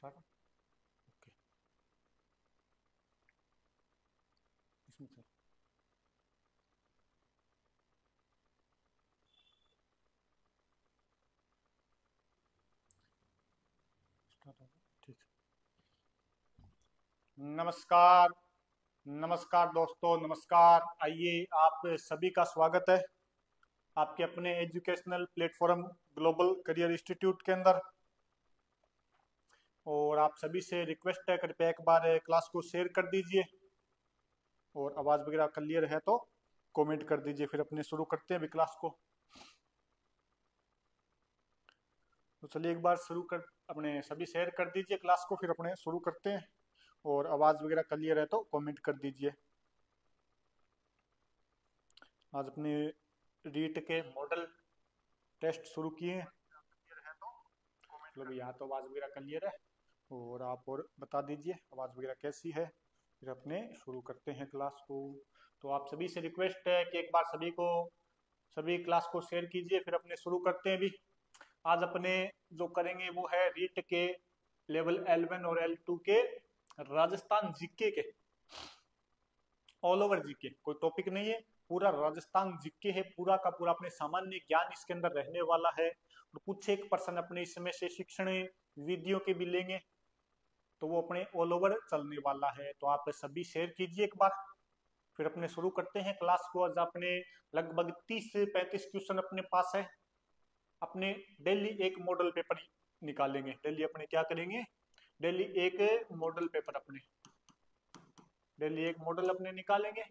Start. Okay, इसमें से start होगा। ठीक है। नमस्कार, नमस्कार दोस्तों, नमस्कार। आइए, आप सभी का स्वागत है आपके अपने educational platform global career institute के अंदर। और आप सभी से रिक्वेस्ट है, कृपया एक बार क्लास को शेयर कर दीजिए और आवाज़ वगैरह क्लियर है तो कमेंट कर दीजिए। फिर अपने शुरू करते हैं अभी क्लास को। तो चलिए एक बार शुरू कर, अपने सभी शेयर कर दीजिए क्लास को, फिर अपने शुरू करते हैं। और आवाज़ वगैरह क्लियर है तो कमेंट कर दीजिए। आज अपने रीट के मॉडल टेस्ट शुरू किए हैं। मतलब यहाँ तो आवाज़ वगैरह क्लियर है और आप और बता दीजिए आवाज़ वगैरह कैसी है, फिर अपने शुरू करते हैं क्लास को। तो आप सभी से रिक्वेस्ट है कि एक बार सभी क्लास को शेयर कीजिए, फिर अपने शुरू करते हैं। भी आज अपने जो करेंगे वो है रीट के लेवल L1 और L2 के राजस्थान जीके के, ऑल ओवर जीके। कोई टॉपिक नहीं है, पूरा राजस्थान जीके है, पूरा का पूरा अपने सामान्य ज्ञान इसके अंदर रहने वाला है। और कुछ एक पर्सन अपने इसमें से शिक्षण वीडियो के भी लेंगे, तो वो अपने ऑल ओवर चलने वाला है। तो आप सभी शेयर कीजिए एक बार, फिर अपने शुरू करते हैं क्लास को। आज अपने लगभग 30 से 35 क्वेश्चन अपने पास है। अपने डेली एक मॉडल पेपर निकालेंगे। डेली अपने क्या करेंगे, डेली एक मॉडल पेपर अपने डेली एक मॉडल अपने निकालेंगे,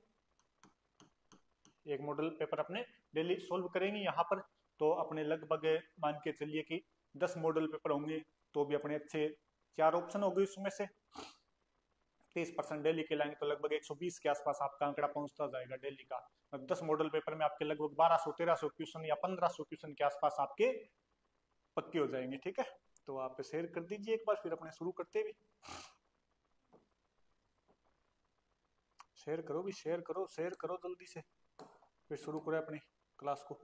एक मॉडल पेपर अपने डेली सोल्व करेंगे यहाँ पर। तो अपने लगभग मान के चलिए कि 10 मॉडल पेपर होंगे, तो भी अपने अच्छे 4 ऑप्शन हो गए। उसमें से 30% डेली के लाएंगे तो लगभग 120 के आसपास आपका आंकड़ा पहुंचता जाएगा डेली का। 10 मॉडल पेपर में आपके लगभग 1200-1300 क्वेश्चन या 1500 क्वेश्चन के आसपास आपके पक्के हो जाएंगे। ठीक है, तो आप शेयर कर दीजिए एक बार, फिर अपने शुरू करते भी। शेयर करो भी, शेयर करो, शेयर करो जल्दी से, फिर शुरू करें अपनी क्लास को।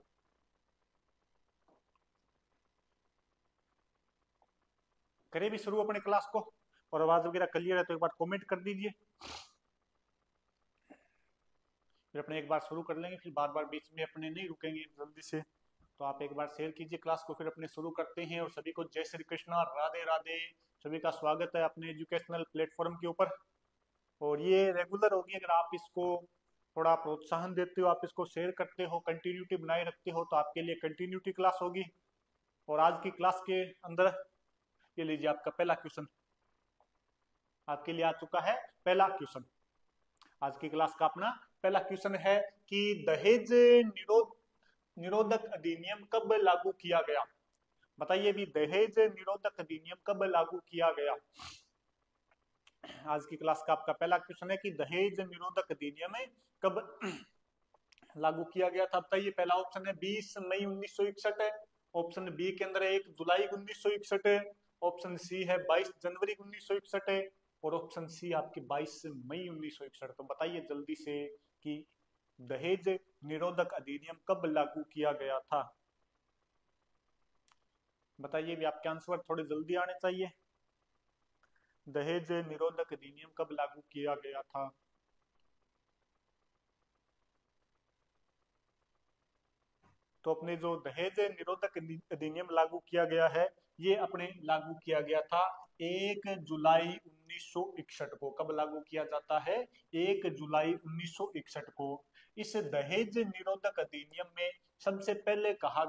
करें भी शुरू अपने क्लास को, और आवाज वगैरह क्लियर है तो एक बार कमेंट कर दीजिए, फिर अपने एक बार शुरू कर लेंगे। फिर बार बार बीच में अपने नहीं रुकेंगे जल्दी से। तो आप एक बार शेयर कीजिए क्लास को, फिर अपने शुरू करते हैं। और सभी को जय श्री कृष्णा, राधे राधे। सभी का स्वागत है अपने एजुकेशनल प्लेटफॉर्म के ऊपर। और ये रेगुलर होगी, अगर आप इसको थोड़ा प्रोत्साहन देते हो, आप इसको शेयर करते हो, कंटिन्यूटी बनाए रखते हो, तो आपके लिए कंटिन्यूटी क्लास होगी। और आज की क्लास के अंदर ये लीजिए आपका पहला क्वेश्चन आपके लिए आ चुका है। पहला क्वेश्चन आज की क्लास का अपना पहला क्वेश्चन है कि दहेज निरोधक अधिनियम कब लागू किया गया। बताइए भी, दहेज निरोधक अधिनियम कब लागू किया गया। आज की क्लास का आपका पहला क्वेश्चन है कि दहेज निरोधक अधिनियम कब लागू किया गया था। बताइए, पहला ऑप्शन है 20 मई 1961 है, ऑप्शन बी के अंदर 1 जुलाई 1961 है, ऑप्शन सी है 22 जनवरी 1961 है, और ऑप्शन सी आपकी 22 मई 1961। तो बताइए जल्दी से कि दहेज निरोधक अधिनियम कब लागू किया गया था। बताइए भी, आपके आंसर थोड़े जल्दी आने चाहिए। दहेज निरोधक अधिनियम कब लागू किया गया था। तो अपने जो दहेज निरोधक अधिनियम लागू किया गया है, ये अपने लागू किया गया था 1 जुलाई 1961 को। कब लागू किया जाता है, 1 जुलाई 1961 को। इस दहेज निरोधक अधिनियम में सबसे पहले कहा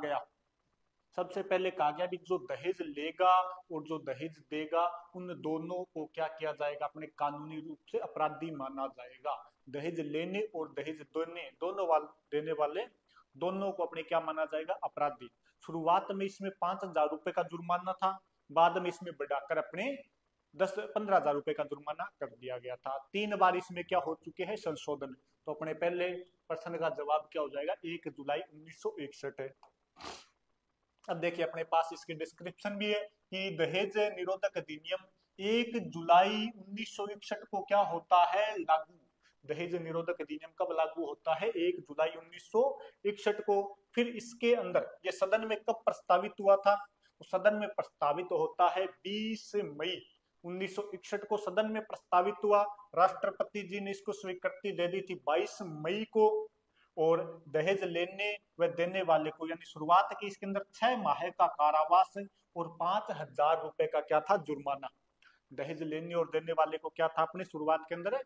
गया भी जो दहेज लेगा और जो दहेज देगा, उन दोनों को क्या किया जाएगा, अपने कानूनी रूप से अपराधी माना जाएगा। दहेज लेने और दहेज देने वाले दोनों को अपने क्या माना जाएगा, अपराधी। शुरुआत में इसमें 5,000 रुपए का जुर्माना था, बाद में इसमें बढ़ाकर अपने 10-15,000 रुपए का जुर्माना कर दिया गया था। 3 बार इसमें क्या हो चुके हैं, संशोधन। तो अपने पहले प्रश्न का जवाब क्या हो जाएगा, 1 जुलाई 1961 है। अब देखिए, अपने पास इसकी डिस्क्रिप्शन भी है कि दहेज निरोधक अधिनियम 1 जुलाई 1961 को क्या होता है, लागू। दहेज निरोधक अधिनियम कब लागू होता है, 1 जुलाई 1961 को। फिर इसके अंदर ये सदन में कब प्रस्तावित हुआ था, तो सदन में प्रस्तावित होता है 20 मई 1961 को सदन में प्रस्तावित हुआ, राष्ट्रपति जी ने इसको स्वीकृति दे दी थी 22 मई को। और दहेज लेने व देने वाले को यानी शुरुआत की इसके अंदर 6 माह का कारावास और 5,000 रुपए का क्या था, जुर्माना। दहेज लेने और देने वाले को क्या था अपनी शुरुआत के अंदर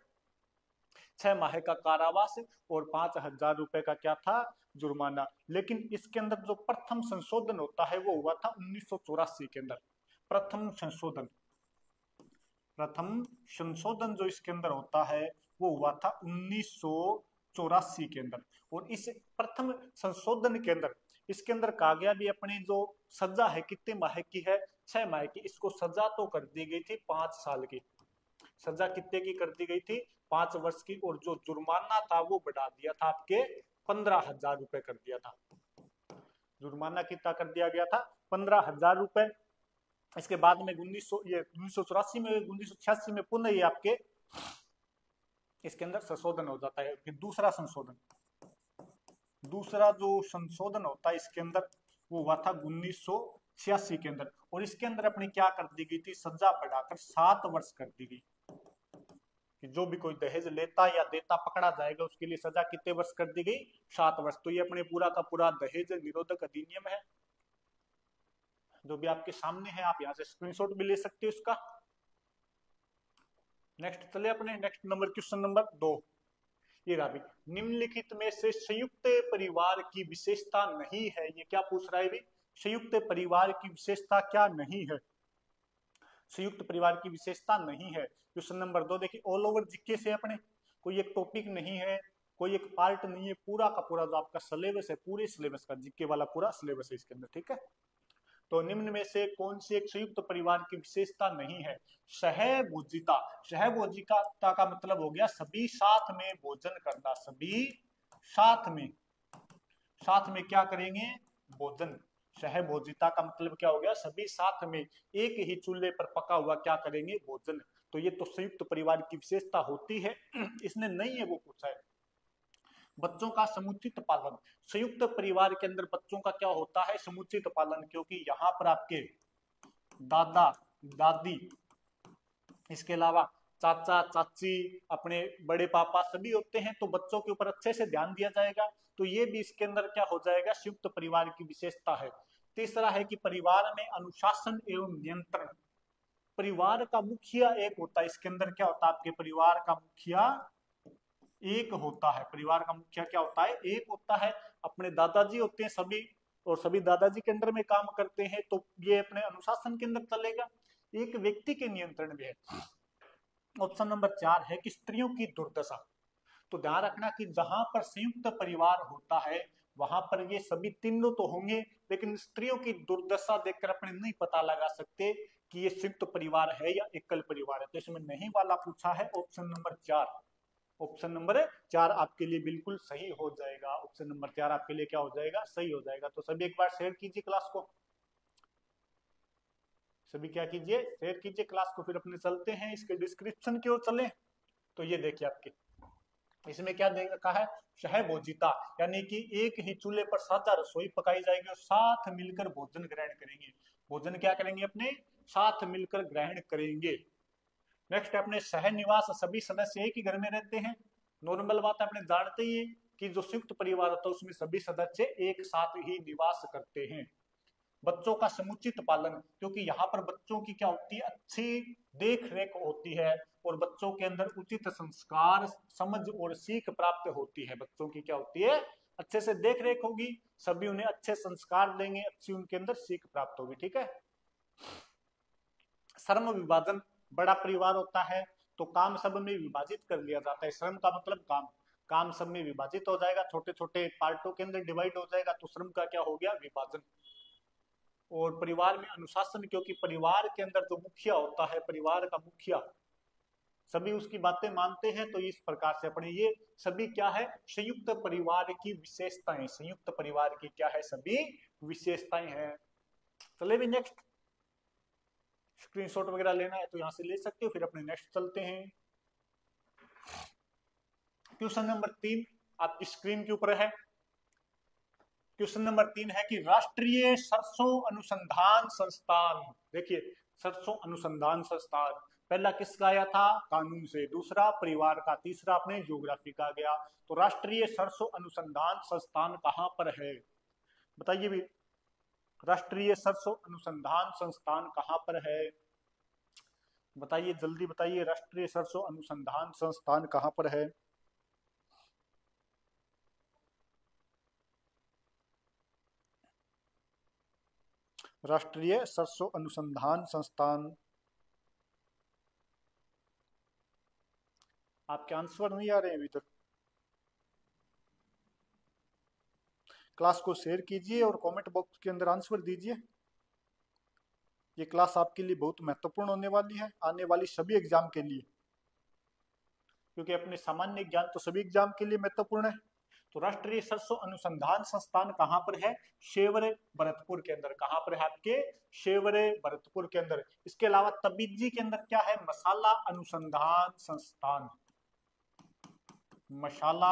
6 माह का कारावास और 5,000 रुपए का क्या था, जुर्माना। लेकिन इसके अंदर जो प्रथम संशोधन होता है वो हुआ था 1984 के अंदर। प्रथम संशोधन जो इसके अंदर होता है वो हुआ था 1984 के अंदर। और इस प्रथम संशोधन के अंदर इसके अंदर कहा गया भी अपनी जो सजा है कितने माह की है, 6 माह की। इसको सजा तो कर दी गई थी 5 साल की, सजा कितने की कर दी गई थी, 5 वर्ष की। और जो जुर्माना था वो बढ़ा दिया था आपके 15,000 रुपए कर दिया था। जुर्माना कितना कर दिया गया था, 15,000 रुपए। इसके बाद में 1984 में 1986 में पुनः ये आपके इसके अंदर संशोधन हो जाता है। फिर दूसरा जो संशोधन होता है इसके अंदर वो हुआ था 1986 के अंदर। और इसके अंदर अपनी क्या कर दी गई थी, सजा बढ़ाकर 7 वर्ष कर दी गई कि जो भी कोई दहेज लेता या देता पकड़ा जाएगा उसके लिए सजा कितने वर्ष कर दी गई, 7 वर्ष। तो ये अपने पूरा का पूरा दहेज निरोधक अधिनियम है जो भी आपके सामने है, आप यहाँ से स्क्रीनशॉट भी ले सकते हो इसका। नेक्स्ट चले अपने नेक्स्ट नंबर, क्वेश्चन नंबर 2। ये रहा भी, निम्नलिखित में से संयुक्त परिवार की विशेषता नहीं है। ये क्या पूछ रहा है भी, संयुक्त परिवार की विशेषता क्या नहीं है, संयुक्त परिवार की विशेषता नहीं है। क्वेश्चन नंबर 2 देखिए, ऑल ओवर जीके से अपने कोई एक टॉपिक नहीं है, कोई एक पार्ट नहीं है, पूरा का पूरा जो आपका सिलेबस है, पूरे सिलेबस का जीके वाला पूरा सिलेबस है इसके अंदर, ठीक है। तो निम्न में से कौन सी एक संयुक्त परिवार की विशेषता नहीं है, सहभोजिता। सहभोजिता का मतलब हो गया सभी साथ में भोजन करना, सभी साथ में क्या करेंगे, भोजन। सहभोजिता का मतलब क्या हो गया, सभी साथ में एक ही चूल्हे पर पका हुआ क्या करेंगे, भोजन। तो ये तो संयुक्त परिवार की विशेषता होती है, इसने नहीं है वो पूछा है। बच्चों का समुचित पालन, संयुक्त परिवार के अंदर बच्चों का क्या होता है, समुचित पालन, क्योंकि यहाँ पर आपके दादा दादी, इसके अलावा चाचा चाची, अपने बड़े पापा सभी होते हैं, तो बच्चों के ऊपर अच्छे से ध्यान दिया जाएगा। तो ये भी इसके अंदर क्या हो जाएगा, संयुक्त परिवार की विशेषता है। तीसरा है कि परिवार में अनुशासन एवं नियंत्रण, परिवार का मुखिया एक होता है, इसके अंदर क्या होता है आपके परिवार का मुखिया एक होता है, परिवार का मुखिया क्या होता है, एक होता है। अपने दादाजी होते हैं सभी, और सभी दादाजी के अंदर में काम करते हैं, तो ये अपने अनुशासन के अंदर चलेगा, एक व्यक्ति के नियंत्रण में है। ऑप्शन नंबर 4 है कि स्त्रियों की दुर्दशा। तो ध्यान रखना कि जहां पर संयुक्त परिवार होता है वहां पर ये सभी तीनों तो होंगे, लेकिन स्त्रियों की दुर्दशा देखकर अपने नहीं पता लगा सकते कि ये संयुक्त परिवार है या एकल परिवार है। तो इसमें नहीं वाला पूछा है ऑप्शन नंबर 4। ऑप्शन नंबर 4 आपके लिए बिल्कुल सही हो जाएगा। ऑप्शन नंबर 4 आपके लिए क्या हो जाएगा, सही हो जाएगा। तो सभी एक बार शेयर कीजिए क्लास को, सभी क्या कीजिए, शेयर कीजिए क्लास को। फिर अपने चलते हैं इसके डिस्क्रिप्शन की ओर चले। तो ये देखिए आपके इसमें क्या कहा है, सहभोजिता, यानी कि एक ही चूल्हे पर साझा रसोई पकाई जाएगी और साथ मिलकर भोजन ग्रहण करेंगे। भोजन क्या करेंगे, अपने साथ मिलकर ग्रहण करेंगे। नेक्स्ट अपने सह निवास, सभी सदस्य एक ही घर में रहते हैं। नॉर्मल बात अपने जानते ही कि जो संयुक्त परिवार होता है उसमें सभी सदस्य एक साथ ही निवास करते हैं। बच्चों का समुचित पालन, क्योंकि यहाँ पर बच्चों की क्या होती है, अच्छी देख रेख होती है और बच्चों के अंदर उचित संस्कार, समझ और सीख प्राप्त होती है। बच्चों की क्या होती है, अच्छे से देख रेख होगी, सभी उन्हें अच्छे संस्कार देंगे, अच्छी उनके अंदर सीख प्राप्त होगी, ठीक है। श्रम विभाजन, बड़ा परिवार होता है तो काम सब में विभाजित कर लिया जाता है। श्रम का मतलब काम सब में विभाजित हो जाएगा, छोटे छोटे पार्टों के अंदर डिवाइड हो जाएगा, तो श्रम का क्या हो गया, विभाजन। और परिवार में अनुशासन, क्योंकि परिवार के अंदर जो मुखिया होता है, परिवार का मुखिया, सभी उसकी बातें मानते हैं। तो इस प्रकार से अपने ये सभी क्या है, संयुक्त परिवार की विशेषताएं, संयुक्त परिवार की क्या है, सभी विशेषताएं हैं। चले भी नेक्स्ट, स्क्रीनशॉट वगैरह लेना है तो यहां से ले सकते हो। फिर अपने नेक्स्ट चलते हैं। क्वेश्चन नंबर 3 आपकी स्क्रीन के ऊपर है। क्वेश्चन नंबर 3 है कि राष्ट्रीय सरसों अनुसंधान संस्थान, देखिए सरसों अनुसंधान संस्थान। पहला किसका आया था? कानून से, दूसरा परिवार का, तीसरा अपने ज्योग्राफी का गया। तो राष्ट्रीय सरसों अनुसंधान संस्थान कहाँ पर है? बताइए भी, राष्ट्रीय सरसों अनुसंधान संस्थान कहाँ पर है? बताइए, जल्दी बताइए, राष्ट्रीय सरसों अनुसंधान संस्थान कहाँ पर है? राष्ट्रीय सरसों अनुसंधान संस्थान। आपके आंसर नहीं आ रहे हैं अभी तक। क्लास को शेयर कीजिए और कमेंट बॉक्स के अंदर आंसर दीजिए। ये क्लास आपके लिए बहुत महत्वपूर्ण होने वाली है, आने वाली सभी एग्जाम के लिए, क्योंकि अपने सामान्य ज्ञान तो सभी एग्जाम के लिए महत्वपूर्ण है। तो राष्ट्रीय सरसों अनुसंधान संस्थान कहाँ पर है? शेवरे भरतपुर के अंदर। कहाँ पर है आपके? शेवरे भरतपुर के अंदर। इसके अलावा तबीजी के अंदर क्या है? मसाला अनुसंधान संस्थान। मसाला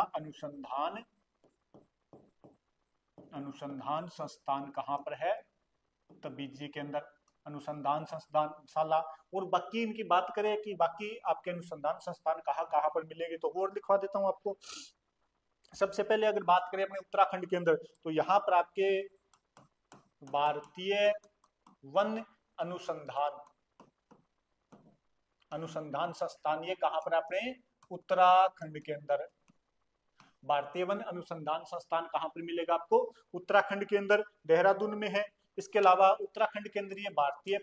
अनुसंधान संस्थान कहाँ पर है? तबीजी के अंदर अनुसंधान संस्थान मसाला। और बाकी इनकी बात करें कि बाकी आपके अनुसंधान संस्थान कहाँ कहाँ पर मिलेंगे, तो और लिखवा देता हूँ आपको। सबसे पहले अगर बात करें अपने उत्तराखंड के अंदर, तो यहाँ पर आपके भारतीय वन अनुसंधान संस्थान, ये कहाँ पर अपने उत्तराखंड के अंदर। भारतीय वन अनुसंधान संस्थान कहाँ पर मिलेगा आपको? उत्तराखंड के अंदर, देहरादून में है। इसके अलावा उत्तराखंड के अंदर ये भारतीय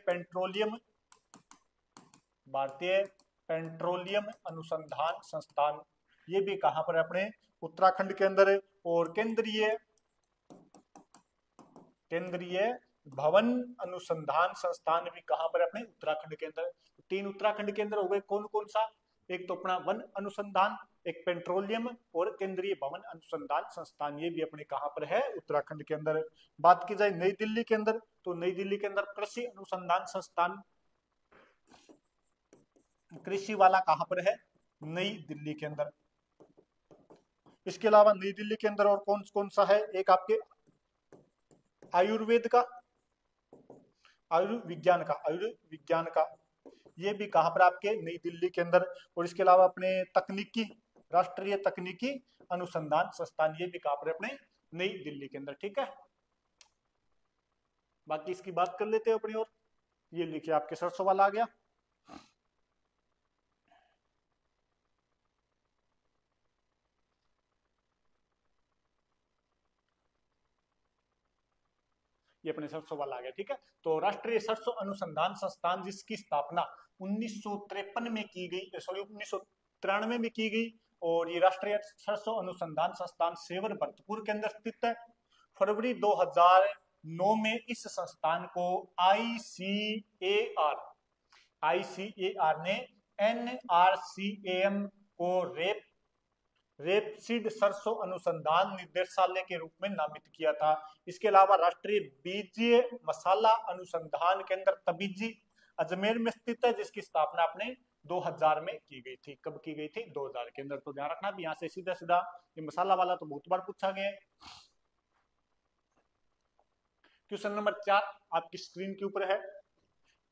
पेट्रोलियम अनुसंधान संस्थान, ये भी कहाँ पर है? अपने उत्तराखंड के अंदर है। और केंद्रीय भवन अनुसंधान संस्थान भी कहाँ पर है? अपने उत्तराखंड के अंदर। तीन उत्तराखंड के अंदर हो गए, कौन कौन सा? एक तो अपना वन अनुसंधान, एक पेट्रोलियम और केंद्रीय भवन अनुसंधान संस्थान, ये भी अपने कहाँ पर है? उत्तराखंड के अंदर। बात की जाए नई दिल्ली के अंदर, तो नई दिल्ली के अंदर कृषि अनुसंधान संस्थान, कृषि वाला कहाँ पर है? नई दिल्ली के अंदर। इसके अलावा नई दिल्ली के अंदर और कौन कौन सा है? एक आपके आयुर्विज्ञान का, ये भी कहाँ पर? आपके नई दिल्ली के अंदर। और इसके अलावा अपने राष्ट्रीय तकनीकी अनुसंधान संस्थान, ये भी कहाँ पर? अपने नई दिल्ली के अंदर। ठीक है, बाकी इसकी बात कर लेते हैं अपनी। और ये लिखिए, आपके सरसों वाला आ गया। ये अपने सरसों वाला आ गया। ठीक है, तो राष्ट्रीय सरसों अनुसंधान संस्थान जिसकी स्थापना 1953 में की गई, सॉरी 1993 में की गई। और ये राष्ट्रीय सरसों अनुसंधान संस्थान सेवर भरतपुर के अंदर स्थित है। फरवरी 2009 में इस संस्थान को आईसीएआर ने एनआरसीएम को रेपसीड सरसों अनुसंधान निर्देशालय के रूप में नामित किया था। इसके अलावा राष्ट्रीय बीजीय मसाला अनुसंधान केंद्र तबीजी अजमेर में स्थित है, जिसकी स्थापना आपने 2000 में की गई थी। कब की गई थी? 2000 के अंदर। तो ध्यान रखना भी, यहाँ से सीधा सीधा ये मसाला वाला तो बहुत बार पूछा गया है। क्वेश्चन नंबर 4 आपकी स्क्रीन के ऊपर है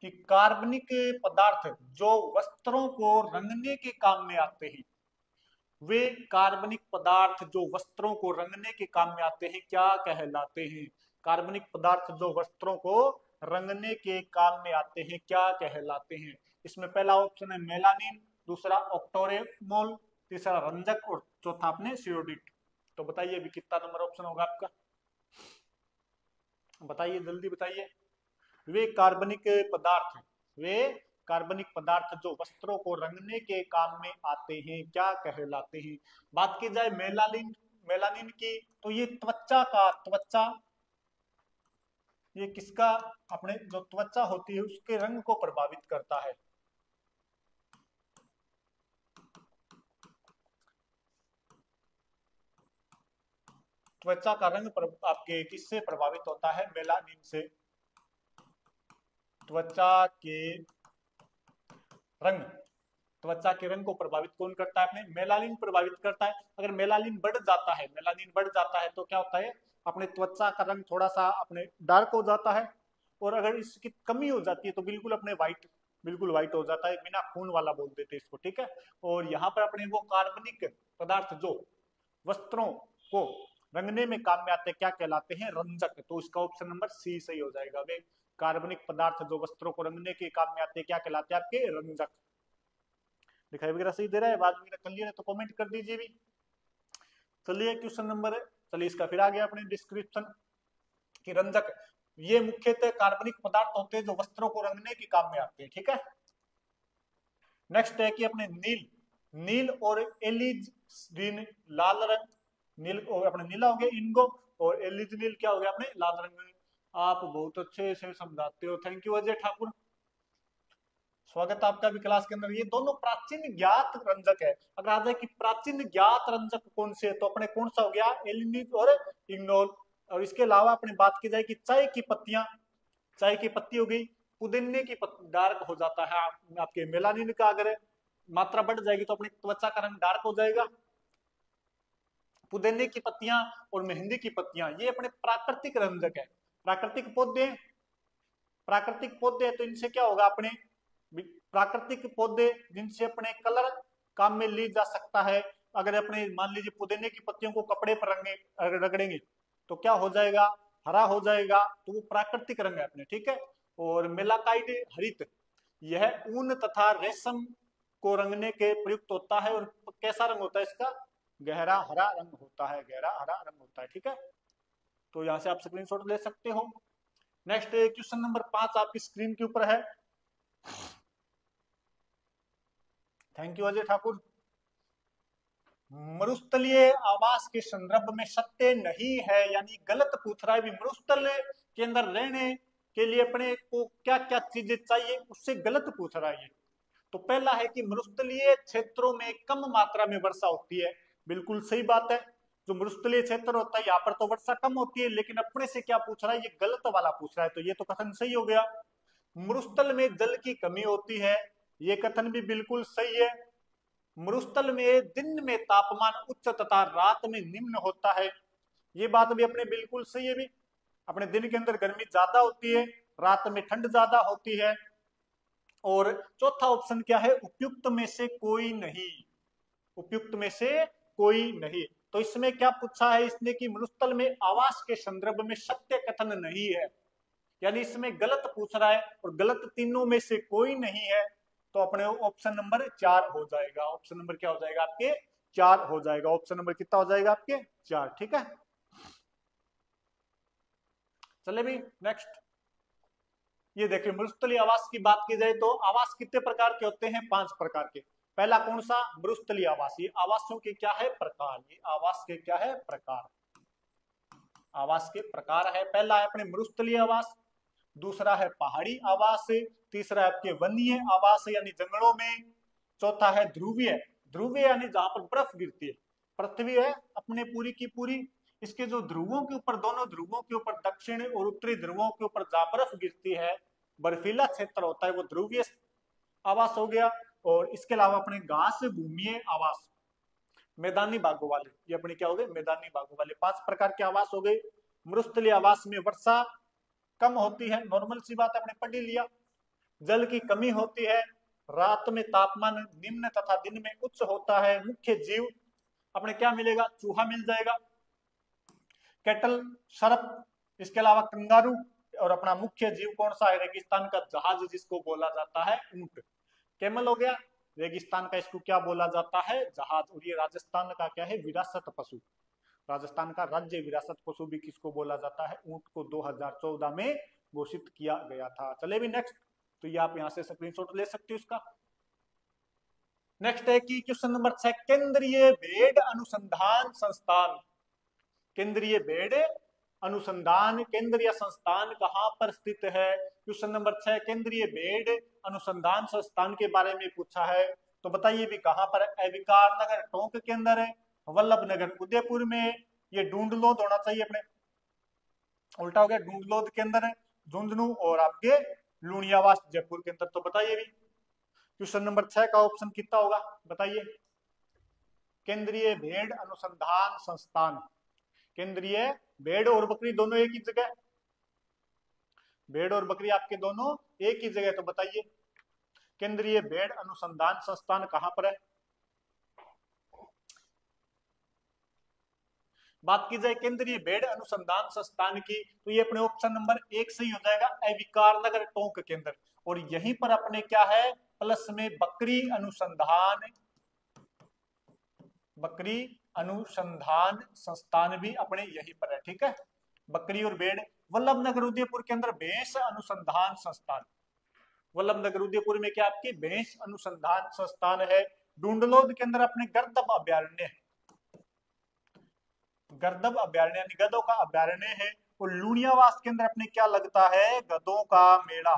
कि कार्बनिक पदार्थ जो वस्त्रों को रंगने के काम में आते हैं, वे कार्बनिक पदार्थ जो वस्त्रों को रंगने के काम में आते हैं क्या कहलाते हैं? कार्बनिक पदार्थ जो वस्त्रों को रंगने के काम में आते हैं क्या कहलाते हैं? इसमें पहला ऑप्शन है मेलानिन, दूसरा ऑक्टोरेमोल, तीसरा रंजक और चौथा अपने सियोडिट। तो बताइए अभी कितना नंबर ऑप्शन होगा आपका? बताइए, जल्दी बताइए। वे कार्बनिक पदार्थ जो वस्त्रों को रंगने के काम में आते हैं क्या कहलाते हैं? बात की जाए मेलानिन की, तो ये ये किसका? अपने जो त्वचा होती है उसके रंग को प्रभावित करता है। त्वचा का रंग आपके किससे प्रभावित होता है? मेलानिन से। त्वचा के रंग को प्रभावित कौन करता है? अपने मेलानिन प्रभावित करता है। अगर मेलानिन बढ़ जाता है तो क्या होता है? अपने त्वचा का रंग थोड़ा सा अपने डार्क हो जाता है। और अगर इसकी कमी हो जाती है तो बिल्कुल अपने व्हाइट, बिल्कुल व्हाइट हो जाता है, बिना खून वाला बोल देते इसको, ठीक है। और यहाँ पर अपने वो कार्बनिक पदार्थ जो वस्त्रों को रंगने में काम में आते हैं क्या कहलाते हैं, रंजक। तो इसका ऑप्शन नंबर सी सही हो जाएगा। वे कार्बनिक पदार्थ जो वस्त्रों को रंगने के काम में आते हैं क्या कहलाते हैं आपके, रंजक। दिखाई वगैरह सही दे रहा है, बात वगैरह कर लिया है तो कमेंट कर दीजिए भी। चलिए क्वेश्चन नंबर, चलिए इसका फिर आ गया अपने डिस्क्रिप्शन कि रंजक ये मुख्यतः कार्बनिक पदार्थ होते हैं जो वस्त्रों को रंगने के काम में आते हैं, ठीक है। नेक्स्ट है कि अपने नील, नील और एलिज ग्रीन लाल रंग, नील अपने नीला हो गया इनगो, और एलिज नील क्या हो गया अपने लाल रंग। आप बहुत अच्छे से समझाते हो, थैंक यू अजय ठाकुर, स्वागत आपका भी क्लास के अंदर। ये दोनों प्राचीन ज्ञात रंजक है। अगर आ जाए कि प्राचीन ज्ञात रंजक कौन से, तो अपने कौन सा हो गया, एलिनिक और इग्नोल। और इसके अलावा अपने बात की जाए कि चाय की पत्तियां, चाय की पत्ती हो गई, पुदीने की डार्क हो जाता है आपके मेलानिन का अगर मात्रा बढ़ जाएगी तो अपनी त्वचा का रंग डार्क हो जाएगा। पुदीने की पत्तियां और मेहंदी की पत्तियां ये अपने प्राकृतिक रंजक है। प्राकृतिक पौधे, प्राकृतिक पौधे तो इनसे क्या होगा अपने, प्राकृतिक पौधे जिनसे अपने कलर काम में ली जा सकता है। अगर अपने मान लीजिए पुदीने की पत्तियों को कपड़े पर रगड़ेंगे तो क्या हो जाएगा, हरा हो जाएगा, तो वो प्राकृतिक रंग है अपने, ठीक है। और मेलाकाइड हरित, यह ऊन तथा रेशम को रंगने के प्रयुक्त होता है। और कैसा रंग होता है इसका, गहरा हरा रंग होता है, गहरा हरा रंग होता है, ठीक है। तो यहाँ से आप स्क्रीनशॉट ले सकते हो। नेक्स्ट क्वेश्चन नंबर 5 आपकी स्क्रीन के ऊपर है, थैंक यू अजय ठाकुर। मरुस्थलीय आवास के संदर्भ में सत्य नहीं है, यानी गलत पूछ रहा है भी, मरुस्थल के अंदर रहने के लिए अपने को क्या क्या चीजें चाहिए, उससे गलत पूछ रहा है ये। तो पहला है कि मरुस्थलीय क्षेत्रों में कम मात्रा में वर्षा होती है, बिल्कुल सही बात है। जो मरुस्थलीय क्षेत्र होता है यहाँ पर तो वर्षा कम होती है, लेकिन अपने से क्या पूछ रहा है, ये गलत वाला पूछ रहा है, तो ये तो कथन सही हो गया। मरुस्थल में जल की कमी होती है, ये कथन भी बिल्कुल सही है। मरुस्थल में दिन में तापमान उच्च तथा रात में निम्न होता है, ये बात भी अपने बिल्कुल सही है भी। अपने दिन के अंदर गर्मी ज्यादा होती है, रात में ठंड ज्यादा होती है। और चौथा ऑप्शन क्या है, उपयुक्त में से कोई नहीं, उपयुक्त में से कोई नहीं। तो इसमें क्या पूछा है इसने कि मरुस्थल में आवास के संदर्भ में सत्य कथन नहीं है, यानी इसमें गलत पूछ रहा है, और गलत तीनों में से कोई नहीं है। तो अपने ऑप्शन नंबर 4 हो जाएगा। ऑप्शन नंबर क्या हो जाएगा आपके, 4 हो जाएगा। ऑप्शन नंबर कितना हो जाएगा आपके, 4, ठीक है। चले भी नेक्स्ट, ये देखिए मरुस्थलीय आवास की बात की जाए तो आवास कितने प्रकार के होते हैं, 5 प्रकार के। पहला कौन सा, मरुस्थलीय आवास, ये आवासों के क्या है प्रकार, ये आवास के क्या है प्रकार, आवास के प्रकार है। पहला है अपने मरुस्थलीय आवास, दूसरा है पहाड़ी आवास, तीसरा है आपके वन्य आवास यानी जंगलों में, चौथा है ध्रुवीय, ध्रुवीय यानी जहां पर बर्फ गिरती है। पृथ्वी है अपने पूरी की पूरी, इसके जो ध्रुवों के ऊपर, दोनों ध्रुवों के ऊपर, दक्षिण और उत्तरी ध्रुवों के ऊपर जहां बर्फ गिरती है, बर्फीला क्षेत्र होता है, वो ध्रुवीय आवास हो गया। और इसके अलावा अपने घास भूमिय आवास, मैदानी भागों वाले, ये अपने क्या हो गए, मैदानी भागों वाले। 5 प्रकार के आवास हो गए। मरुस्थलीय आवास में वर्षा कम होती है, नॉर्मल सी बात अपने पढ़ ही लिया। जल की कमी होती है, रात में तापमान निम्न तथा दिन में उच्च होता है। मुख्य जीव अपने क्या मिलेगा, चूहा मिल जाएगा, कैटल, सर्प, इसके अलावा कंगारू। और अपना मुख्य जीव कौन सा है, रेगिस्तान का जहाज जिसको बोला जाता है ऊंट। कैमल हो गया, रेगिस्तान का इसको क्या बोला जाता है, जहाज। और ये राजस्थान का क्या है, विरासत पशु, राजस्थान का राज्य विरासत पशु भी किसको बोला जाता है, ऊंट को 2014 में घोषित किया गया था। चले भी नेक्स्ट, तो ये आप यहाँ से स्क्रीनशॉट ले सकते हो इसका। नेक्स्ट है कि क्वेश्चन नंबर 6, केंद्रीय भेड़ अनुसंधान संस्थान, केंद्रीय भेड़ अनुसंधान केंद्रीय संस्थान कहाँ पर स्थित है। क्वेश्चन नंबर 6 केंद्रीय भेड़ अनुसंधान संस्थान के बारे में पूछा है, तो बताइए भी कहाँ पर है। विकार नगर टोंक के अंदर है, वल्लभ नगर उदयपुर में, ये ढूंढलोद होना चाहिए अपने, उल्टा हो गया, ढूंढलोद के अंदर है, झुंझुनू और आपके लुणियावास जयपुर के अंदर। तो बताइए भी क्वेश्चन नंबर 6 का ऑप्शन कितना होगा, बताइए। केंद्रीय भेड़ अनुसंधान संस्थान, केंद्रीय भेड़ और बकरी दोनों एक ही जगह, भेड़ और बकरी आपके दोनों एक ही जगह, तो बताइए केंद्रीय भेड़ अनुसंधान संस्थान कहां पर है? बात की जाए केंद्रीय भेड़ अनुसंधान संस्थान की, तो ये अपने ऑप्शन नंबर 1 सही हो जाएगा, अविकार नगर टोंक के अंदर। और यहीं पर अपने क्या है, प्लस में बकरी अनुसंधान संस्थान भी अपने यहीं पर है, ठीक है। बकरी और भेड़, वल्लभ नगर उदयपुर के अंदर भैंस अनुसंधान संस्थान, वल्लभ नगर उदयपुर में क्या आपकी भैंस अनुसंधान संस्थान है। डूंडलोद के अंदर अपने गर्दभ अभ्यारण्य है, गर्दभ अभ्यारण्य यानी गधों का अभ्यारण्य है। और लुणियावास के अंदर अपने क्या लगता है, गधों का मेला।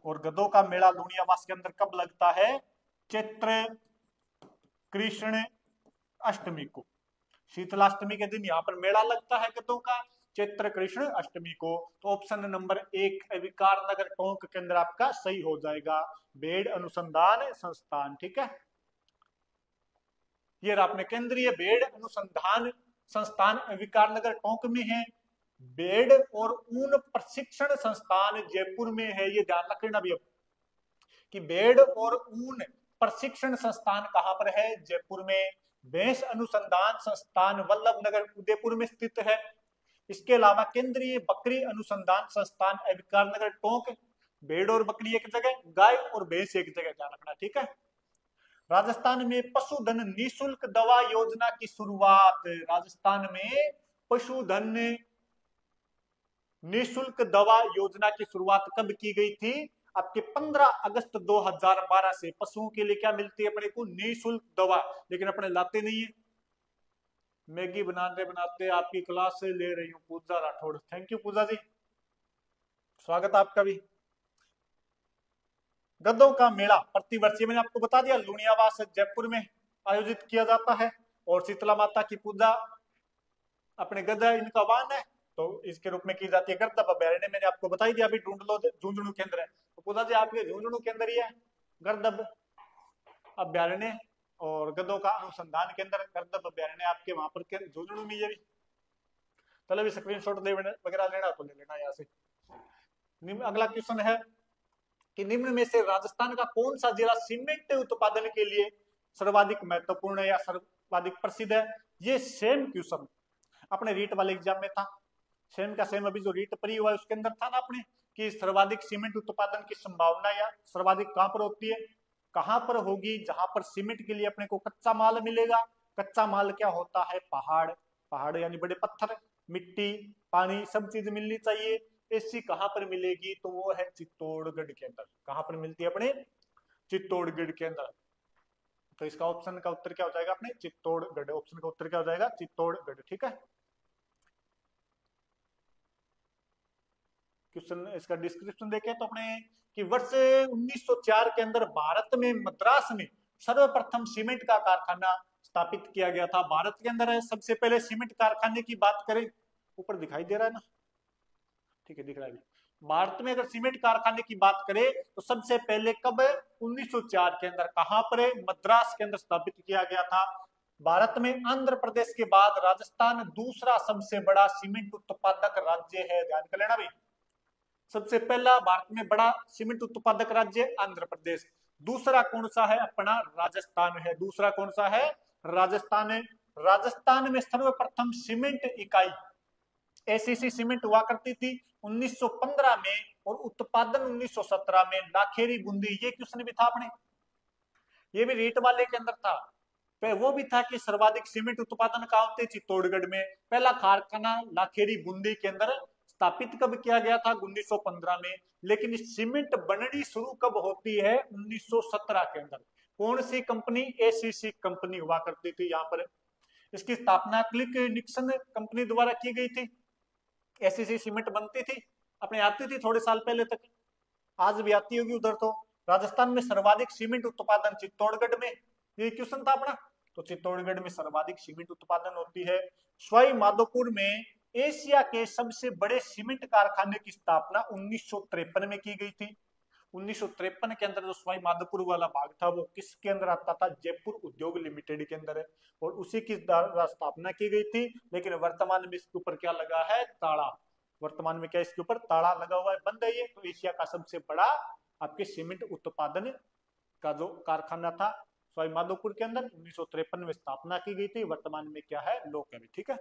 और गधों का मेला लुणियावास के अंदर कब लगता है, चैत्र कृष्ण अष्टमी को, शीतलाष्टमी के दिन यहाँ पर मेला लगता है गधों का, चैत्र कृष्ण अष्टमी को। तो ऑप्शन नंबर 1 अविकार नगर टोंक के अंदर आपका सही हो जाएगा, भेड़ अनुसंधान संस्थान, ठीक है। ये अपने केंद्रीय भेड़ अनुसंधान संस्थान अविकार नगर टोंक में है। भेड़ और ऊन प्रशिक्षण संस्थान जयपुर में है, ये ध्यान रखना भी अब कि भेड़ और ऊन प्रशिक्षण संस्थान कहां पर है, जयपुर में। भैंस अनुसंधान संस्थान वल्लभ नगर उदयपुर में स्थित है। इसके अलावा केंद्रीय बकरी अनुसंधान संस्थान अविकार नगर टोंक, भेड़ और बकरी एक जगह, गाय और भैंस एक जगह, ध्यान रखना, ठीक है। राजस्थान में पशुधन निःशुल्क दवा योजना की शुरुआत, राजस्थान में पशुधन निःशुल्क दवा योजना की शुरुआत कब की गई थी, आपके 15 अगस्त 2012 से। पशुओं के लिए क्या मिलती है अपने को, निःशुल्क दवा, लेकिन अपने लाते नहीं है। मैगी बनाते बनाते आपकी क्लास से ले रही हूँ पूजा राठौड़, थैंक यू पूजा जी, स्वागत आपका भी। गधों का मेला प्रतिवर्षीय मैंने आपको बता दिया, लुणियावास जयपुर में आयोजित किया जाता है। और शीतला माता की पूजा, अपने गधा इनका वाहन है, तो इसके रूप में की जाती है। गर्दभ अभ्यारण्य मैंने आपको बताई दिया, अभी ढूंढ लो, झुंझुनू के अंदर है, तो पूजा जी आपके झुंझुनू के अंदर ही है गर्दभ अभ्यारण्य। और गधों का अनुसंधान केंद्र गर्दभ अभ्यारण्य आपके वहां पर झुंझुनू में, ये भी चलो भी स्क्रीनशॉट वगैरह लेना तो ले लेना यहाँ से। अगला क्वेश्चन है कि निम्न में से राजस्थान का कौन सा जिला सीमेंट उत्पादन के लिए सर्वाधिक महत्वपूर्ण है या सर्वाधिक प्रसिद्ध है। ये सेम क्वेश्चन अपने रीट वाले एग्जाम में था, सेम का सेम। अभी जो रीट परी हुआ है उसके अंदर था ना अपने कि सर्वाधिक सीमेंट उत्पादन की संभावना या सर्वाधिक कहां पर होती है, कहां पर होगी, जहां पर सीमेंट के लिए अपने को कच्चा माल मिलेगा। कच्चा माल क्या होता है, पहाड़, पहाड़ यानी बड़े पत्थर, मिट्टी, पानी, सब चीज मिलनी चाहिए। ऐसी कहां पर मिलेगी, तो वो है चित्तौड़गढ़ के अंदर। कहां पर मिलती है अपने, चित्तौड़गढ़ के अंदर। तो इसका ऑप्शन का उत्तर क्या हो जाएगा अपने, चित्तौड़गढ़। ऑप्शन का उत्तर क्या हो जाएगा, चित्तौड़गढ़, ठीक है। क्वेश्चन इसका डिस्क्रिप्शन देखें तो अपने कि वर्ष 1904 के अंदर भारत में मद्रास में सर्वप्रथम सीमेंट का कारखाना स्थापित किया गया था। भारत के अंदर सबसे पहले सीमेंट कारखाने की बात करें, ऊपर दिखाई दे रहा है ना, ठीक है दिख रहा है। भारत में अगर सीमेंट कारखाने की बात करें तो सबसे पहले कब, 1904 के अंदर, कहां पर, मद्रास के अंदर स्थापित किया गया था। भारत में आंध्र प्रदेश के बाद राजस्थान दूसरा सबसे बड़ा सीमेंट उत्पादक राज्य है, ध्यान कर लेना भाई। सबसे पहला भारत में बड़ा सीमेंट उत्पादक राज्य आंध्र प्रदेश, दूसरा कौन सा है अपना, राजस्थान है। दूसरा कौन सा है, राजस्थान है। राजस्थान में सर्वप्रथम सीमेंट इकाई एसीसी सीमेंट हुआ करती थी 1915 में, और उत्पादन 1917 में। लाखेरी बूंदी, ये क्वेश्चन भी था अपने, ये भी रीट वाले के अंदर था। वो भी था कि सर्वाधिक सीमेंट उत्पादन कहाँ होते, चित्तौड़गढ़ में। पहला कारखाना लाखेरी बूंदी के अंदर स्थापित कब किया गया था, 1915 में। लेकिन सीमेंट बननी शुरू कब होती है, 1917 के अंदर। कौन सी कंपनी, एसीसी कंपनी हुआ करती थी यहाँ पर। इसकी स्थापना क्लिक निक्सन कंपनी द्वारा की गई थी। एसीसी सीमेंट बनती थी अपने, आती थी थोड़े साल पहले तक, आज भी आती होगी उधर। तो राजस्थान में सर्वाधिक सीमेंट उत्पादन चित्तौड़गढ़ में, ये क्वेश्चन था अपना। तो चित्तौड़गढ़ में सर्वाधिक सीमेंट उत्पादन होती है। सवाई माधोपुर में एशिया के सबसे बड़े सीमेंट कारखाने की स्थापना 1953 में की गई थी। 1953 के अंदर जो सवाई माधोपुर वाला भाग था वो किसके अंदर आता था, जयपुर उद्योग लिमिटेड के अंदर है, और उसी की स्थापना की गई थी। लेकिन वर्तमान में इसके ऊपर क्या लगा है, ताला। वर्तमान में क्या इसके ऊपर ताला लगा हुआ है, बंद है ये। तो एशिया का सबसे बड़ा आपके सीमेंट उत्पादन का जो कारखाना था सवाई माधोपुर के अंदर 1953 में स्थापना की गई थी। वर्तमान में क्या है, लोक है। ठीक है,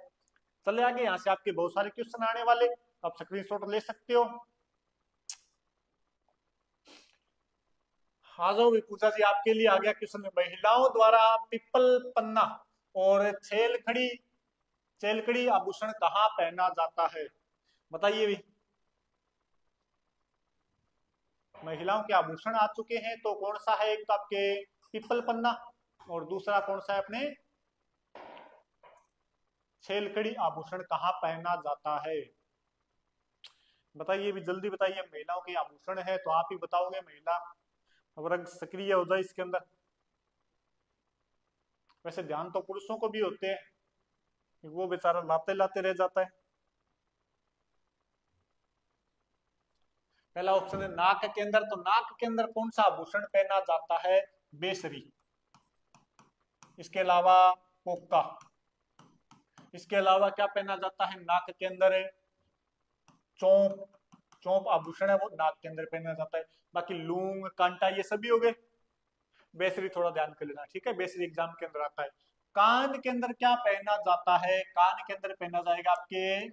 चले आगे। यहाँ से आपके बहुत सारे क्वेश्चन आने वाले, आप स्क्रीनशॉट ले सकते हो। हाँ जो भी पूछा जी आपके लिए आ गया क्वेश्चन, महिलाओं द्वारा पिपल पन्ना और चेलकड़ी आभूषण कहाँ पहना जाता है, बताइए भी। महिलाओं के आभूषण आ चुके हैं, तो कौन सा है, एक तो आपके पिपल पन्ना और दूसरा कौन सा है अपने छेलकड़ी आभूषण कहाँ पहना जाता है, बताइए भी जल्दी बताइए। महिलाओं के आभूषण है तो आप ही बताओगे, महिला वर्ग सक्रिय हो जाए इसके अंदर। वैसे ध्यान तो पुरुषों को भी होते हैं, वो बेचारा लाते लाते रह जाता है। पहला ऑप्शन है नाक के अंदर, तो नाक के अंदर कौन सा आभूषण पहना जाता है, बेसरी। इसके अलावा कोका। इसके अलावा क्या पहना जाता है नाक के अंदर, चौंप। चौंप आभूषण है वो नाक के अंदर पहना जाता है। बाकी लूंग कांटा ये सभी हो गए। बेसरी थोड़ा ध्यान कर लेना, ठीक है, बेसरी एग्जाम के अंदर आता है। कान के अंदर क्या पहना जाता है, कान के अंदर पहना जाएगा आपके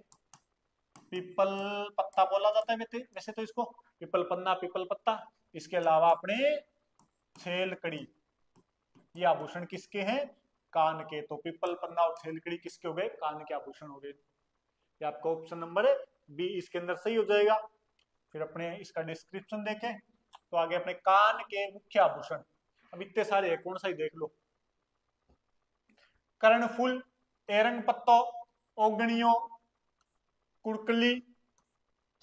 पीपल पत्ता बोला जाता है वैसे तो इसको, पीपल पन्ना पीपल पत्ता। इसके अलावा अपने छेलकड़ी, ये आभूषण किसके हैं, कान के। तो पीपल पन्ना और छेलकड़ी किसके हो गए, कान के आभूषण हो गए। ये आपका ऑप्शन नंबर बी इसके अंदर सही हो जाएगा। फिर अपने इसका डिस्क्रिप्शन देखें तो आगे अपने कान के मुख्य आभूषण, अब इतने सारे है, कौन सा ही देख लो। कर्णफूल, एरंग पत्तो, ओगणियों, कुड़कली,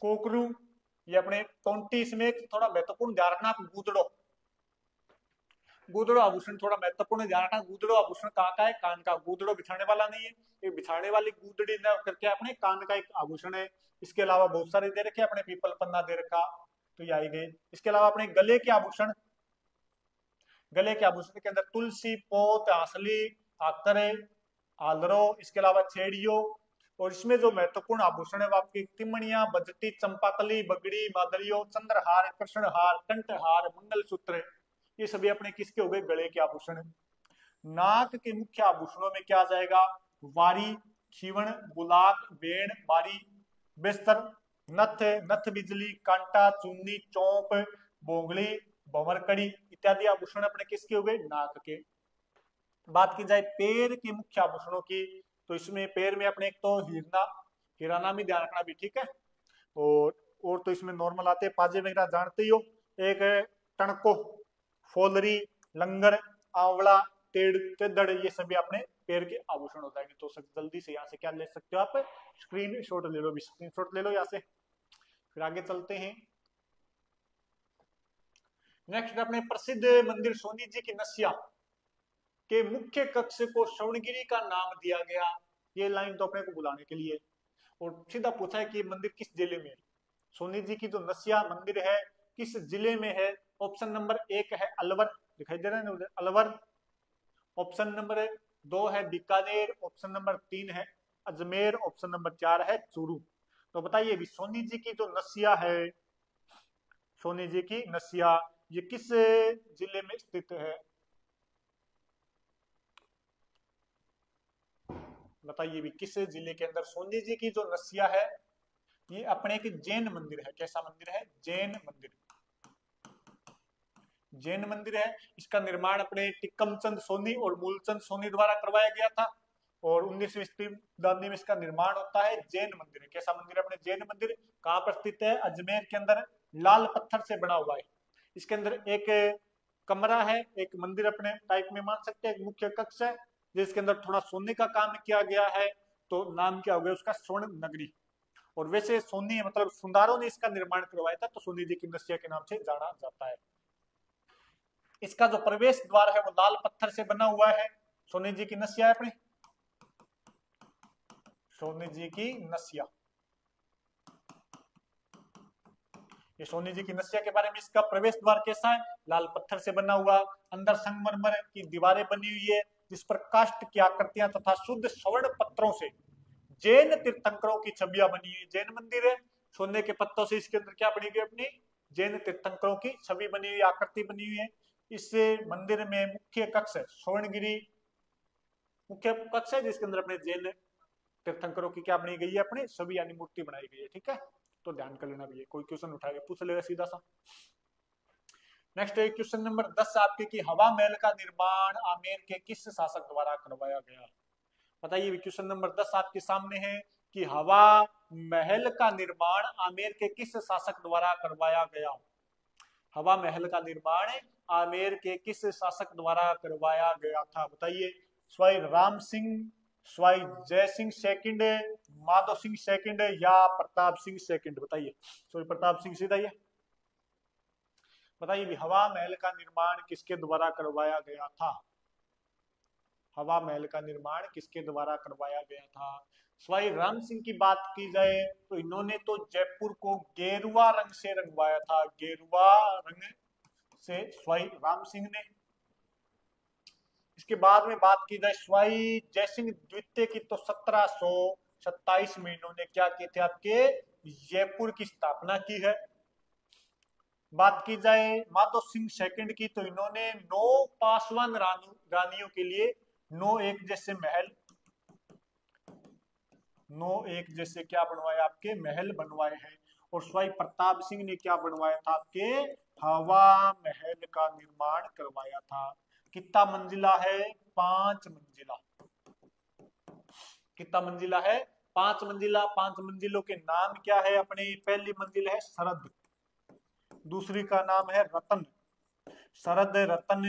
कोकरू, ये अपने टोंटी। इसमें थोड़ा महत्वपूर्ण ध्यान रखना, गूदड़ो। गूदड़ो आभूषण थोड़ा महत्वपूर्ण ध्यान रखना। गूदड़ो आभूषण कहाँ का है, कान का। गूदड़ो बिछाने वाला नहीं है, ये बिछाने वाली गूदड़ी न करके अपने कान का एक आभूषण है। इसके अलावा बहुत सारे दे रखे, अपने पीपल पन्ना दे रखा, तो ये आई गए। इसके अलावा अपने गले के आभूषण, गले के आभूषण के अंदर तुलसी, पोत, आंसली, आकरे, आलरो, इसके अलावा छेड़ियों। और इसमें जो महत्वपूर्ण आभूषण है वो आपकी तिमणिया, बजटी, चंपाकली, बगड़ी, मादलियों, चंद्रहार, कृष्णहार, कंठहार, मंगलसूत्र, ये सभी अपने किसके हो गए, गले के आभूषण। नाक के मुख्य आभूषणों में क्या आ जाएगा, वारी, खीवण, बुलाक, बेण, बारी, बेस्तर, नथ, नथ बिजली, कांटा, चुन्नी, चौंप, बोंगली, भंवरकड़ी इत्यादि आभूषण अपने किसके हो गए, नाक के। बात की जाए पैर के मुख्य आभूषणों की, तो इसमें पैर में अपने एक तो हिराना में ध्यान रखना भी, ठीक है। और तो इसमें नॉर्मल आते हैं, पाजे वगैरह जानते ही हो। एक टणको, फोलरी, लंगर, आंवला, तेदड़, ये सभी अपने पैर के आभूषण हो जाएंगे। तो जल्दी से यहाँ से क्या ले सकते हो आप, स्क्रीन शॉट ले लो, स्क्रीन शॉट ले लो यहाँ से। फिर आगे चलते हैं। नेक्स्ट अपने प्रसिद्ध मंदिर सोनी जी की नस्या के मुख्य कक्ष को श्रवणगिरी का नाम दिया गया। ये लाइन तो अपने को बुलाने के लिए, और सीधा पूछा है कि मंदिर किस जिले में है। सोनी जी की जो नस्या मंदिर है किस जिले में है। ऑप्शन नंबर 1 है अलवर, दिखाई दे रहा है अलवर। ऑप्शन नंबर 2 है बीकानेर, ऑप्शन नंबर 3 है अजमेर, ऑप्शन नंबर 4 है चूरू। तो बताइए भी सोनी जी की जो नस्या है, सोनी जी की नस्या ये किस जिले में स्थित है, बताइए भी किस जिले के अंदर सोनी जी की जो नस्या है। ये अपने एक जैन मंदिर है, कैसा मंदिर है, जैन मंदिर, जैन मंदिर है। इसका निर्माण अपने टिक्कमचंद सोनी और मूलचंद सोनी द्वारा करवाया गया था, और 19वीं शताब्दी में इसका निर्माण होता है। जैन मंदिर है, कैसा मंदिर है, अपने जैन मंदिर। कहाँ पर स्थित है, अजमेर के अंदर, लाल पत्थर से बना हुआ है। इसके अंदर एक कमरा है, एक मंदिर अपने टाइप में मान सकते हैं, एक मुख्य कक्ष है जिसके अंदर थोड़ा सोने का काम किया गया है। तो नाम क्या हो गया उसका, स्वर्ण नगरी। और वैसे सोनी मतलब सुंदारों ने इसका निर्माण करवाया था, तो सोनी जी की नस्या के नाम से जाना जाता है। इसका जो प्रवेश द्वार है वो लाल पत्थर से बना हुआ है। सोनी जी की नस्या है अपनी, सोनी जी की नस्या, ये सोनी जी की नस्या के बारे में। इसका प्रवेश द्वार कैसा है, लाल पत्थर से बना हुआ, अंदर संगमरमर की दीवारें बनी हुई है जिस पर काष्ठ की आकृतियां तथा शुद्ध स्वर्ण पत्रों से जैन तीर्थंकरों की छवियां बनी हुई। जैन मंदिर है, सोने के पत्तों से इसके अंदर क्या बनी हुई अपनी जैन तीर्थंकरों की छवि बनी हुई, आकृति बनी हुई है। इस मंदिर में मुख्य कक्ष है स्वर्णगिरी मुख्य कक्ष है, जिसके अंदर अपने जैन तीर्थंकरों की क्या बनी गई है, अपनी छवि यानी मूर्ति बनाई गई है। ठीक है, तो ध्यान कर लेना भी है, कोई क्वेश्चन उठा के पूछ लेगा सीधा सा। नेक्स्ट है क्वेश्चन नंबर 10 आपके कि हवा महल का निर्माण आमेर के किस शासक द्वारा करवाया गया। बताइए, क्वेश्चन नंबर 10 आपके सामने है कि हवा महल का निर्माण आमेर के किस शासक द्वारा करवाया गया। हवा महल का निर्माण आमेर के किस शासक द्वारा करवाया गया था, बताइए। स्वाई राम सिंह, स्वाई जय सिंह सेकंड, माधव सिंह सेकंड या प्रताप सिंह सेकंड, बताइए। स्वाई प्रताप सिंह सीधा ये बताइए भी, हवा महल का निर्माण किसके द्वारा करवाया गया था। हवा महल का निर्माण किसके द्वारा करवाया गया था। स्वाई राम सिंह की बात की जाए तो इन्होंने तो जयपुर को गेरुआ रंग से रंगवाया था, गेरुआ रंग से स्वाई राम सिंह ने। इसके बाद में बात की जाए स्वाई जयसिंह द्वितीय की, तो 1727 में इन्होंने क्या किए थे, आपके जयपुर की स्थापना की है। बात की जाए माधव सिंह सेकंड की, तो इन्होंने 9 पासवान रानियों के लिए 9 एक जैसे महल, 9 एक जैसे क्या बनवाया, आपके महल बनवाए हैं। और स्वाई प्रताप सिंह ने क्या बनवाया था, आपके हवा महल का निर्माण करवाया था। कितना मंजिला है, 5 मंजिला। कितना मंजिला है, 5 मंजिला। 5 मंजिलों के नाम क्या है अपने, पहली मंजिल है शरद, दूसरी का नाम है रतन, शरद रतन,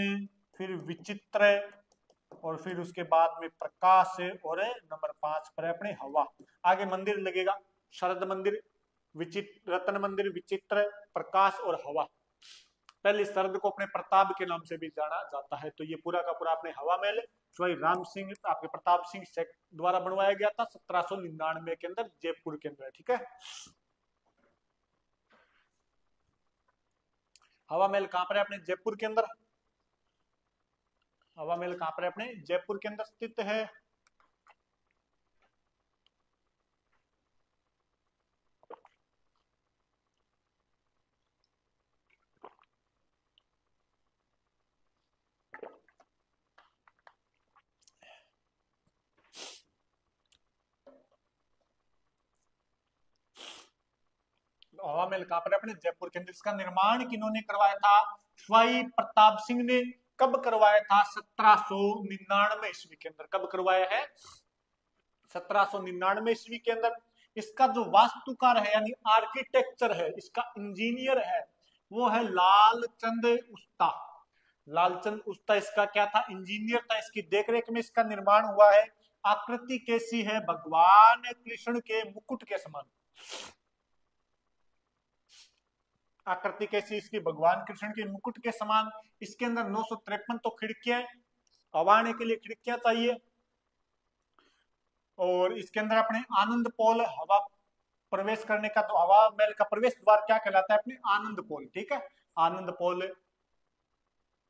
फिर विचित्र, और फिर उसके बाद में प्रकाश, और नंबर 5 पर है अपने हवा। आगे मंदिर लगेगा, शरद मंदिर, विचित्र, रतन मंदिर, विचित्र, प्रकाश और हवा। पहले शरद को अपने प्रताप के नाम से भी जाना जाता है। तो ये पूरा का पूरा अपने हवा महल स्वाई राम सिंह आपके प्रताप सिंह द्वारा बनवाया गया था 1799 के अंदर जयपुर के अंदर। ठीक है, हवा महल कहां पर है, अपने जयपुर के अंदर। हवा महल कहां पर है, अपने जयपुर के अंदर स्थित है। हवा महल कहां पर है, अपने जयपुर के अंदर। इसका निर्माण किन्होंने करवाया था, स्वाई प्रताप सिंह ने। कब करवाया था, 1799 ईस्वी के अंदर। कब करवाया है, 1799 ईस्वी के अंदर। इसका जो वास्तुकार है यानी आर्किटेक्चर है, इसका इंजीनियर है, वो है लालचंद उस्ता। लालचंद उस्ता इसका क्या था, इंजीनियर था। इसकी देखरेख में इसका निर्माण हुआ है। आकृति कैसी है, भगवान कृष्ण के मुकुट के समान। आकृति कैसी इसकी, भगवान कृष्ण के मुकुट के समान। इसके अंदर 953 तो खिड़कियां, हवा आने के लिए खिड़कियां चाहिए। और इसके अंदर अपने आनंद पोल, हवा प्रवेश करने का, तो हवा महल का प्रवेश द्वार क्या कहलाता है, अपने आनंद पोल। ठीक है, आनंद पोल।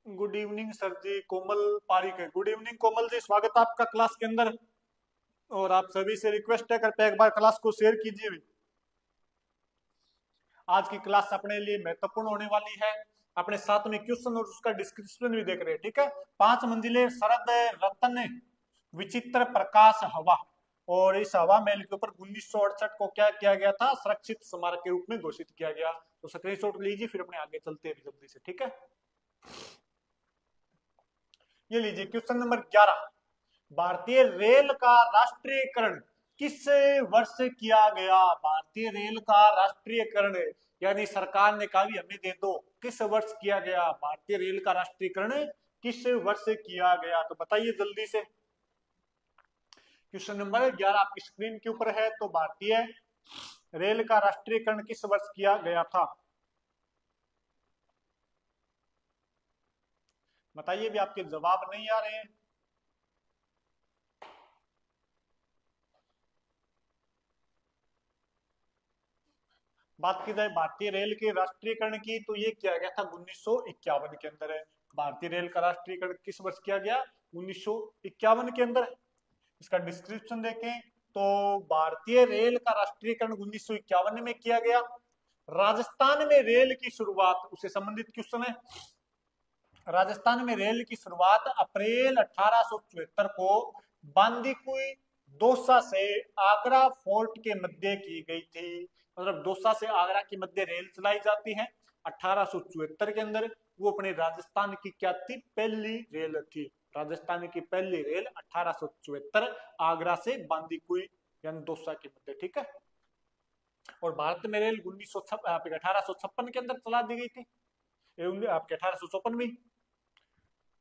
गुड इवनिंग सर जी, कोमल पारिक है। गुड इवनिंग कोमल जी, स्वागत है आपका क्लास के अंदर। और आप सभी से रिक्वेस्ट है, कृपया एक बार क्लास को शेयर कीजिए। आज की क्लास अपने लिए महत्वपूर्ण होने वाली है। अपने साथ में क्वेश्चन और उसका डिस्क्रिप्शन भी देख रहे हैं। ठीक है, 5 मंजिले, शरद रतन, विचित्र, प्रकाश, हवा। और इस हवा महल के ऊपर 1968 को क्या किया गया था, सुरक्षित स्मारक के रूप में घोषित किया गया। तो स्क्रीनशॉट लीजिए, फिर अपने आगे चलते हैं जल्दी से। ठीक है, ये लीजिए क्वेश्चन नंबर 11। भारतीय रेल का राष्ट्रीयकरण किस वर्ष किया गया। भारतीय रेल का राष्ट्रीयकरण यानी सरकार ने कहा भी हमें दे दो, किस वर्ष किया गया। भारतीय रेल का राष्ट्रीयकरण किस वर्ष किया गया, तो बताइए जल्दी से। क्वेश्चन नंबर 11 आपकी स्क्रीन के ऊपर है। तो भारतीय रेल का राष्ट्रीयकरण किस वर्ष किया गया था, बताइए। भी आपके जवाब नहीं आ रहे हैं। बात की जाए भारतीय रेल के राष्ट्रीयकरण की, तो ये किया गया था 1951 के अंदर है। भारतीय रेल का राष्ट्रीयकरण किस वर्ष किया गया, 1951 के अंदर। इसका डिस्क्रिप्शन देखें, तो भारतीय रेल का राष्ट्रीयकरण 1951 में किया गया। राजस्थान में रेल की शुरुआत, उससे संबंधित क्वेश्चन है। राजस्थान में रेल की शुरुआत अप्रैल 1874 को बांदीकुई दौसा से आगरा फोर्ट के मध्य की गई थी। मतलब दौसा से आगरा के मध्य रेल चलाई जाती है 1874 के अंदर। वो अपने राजस्थान की क्या थी, पहली रेल थी। राजस्थान की पहली रेल 1874 आगरा से बांदीकुई यानी दौसा के मध्य, ठीक है। और भारत में रेल 1856 के अंदर चला दी गई थी, आपके 1854 में।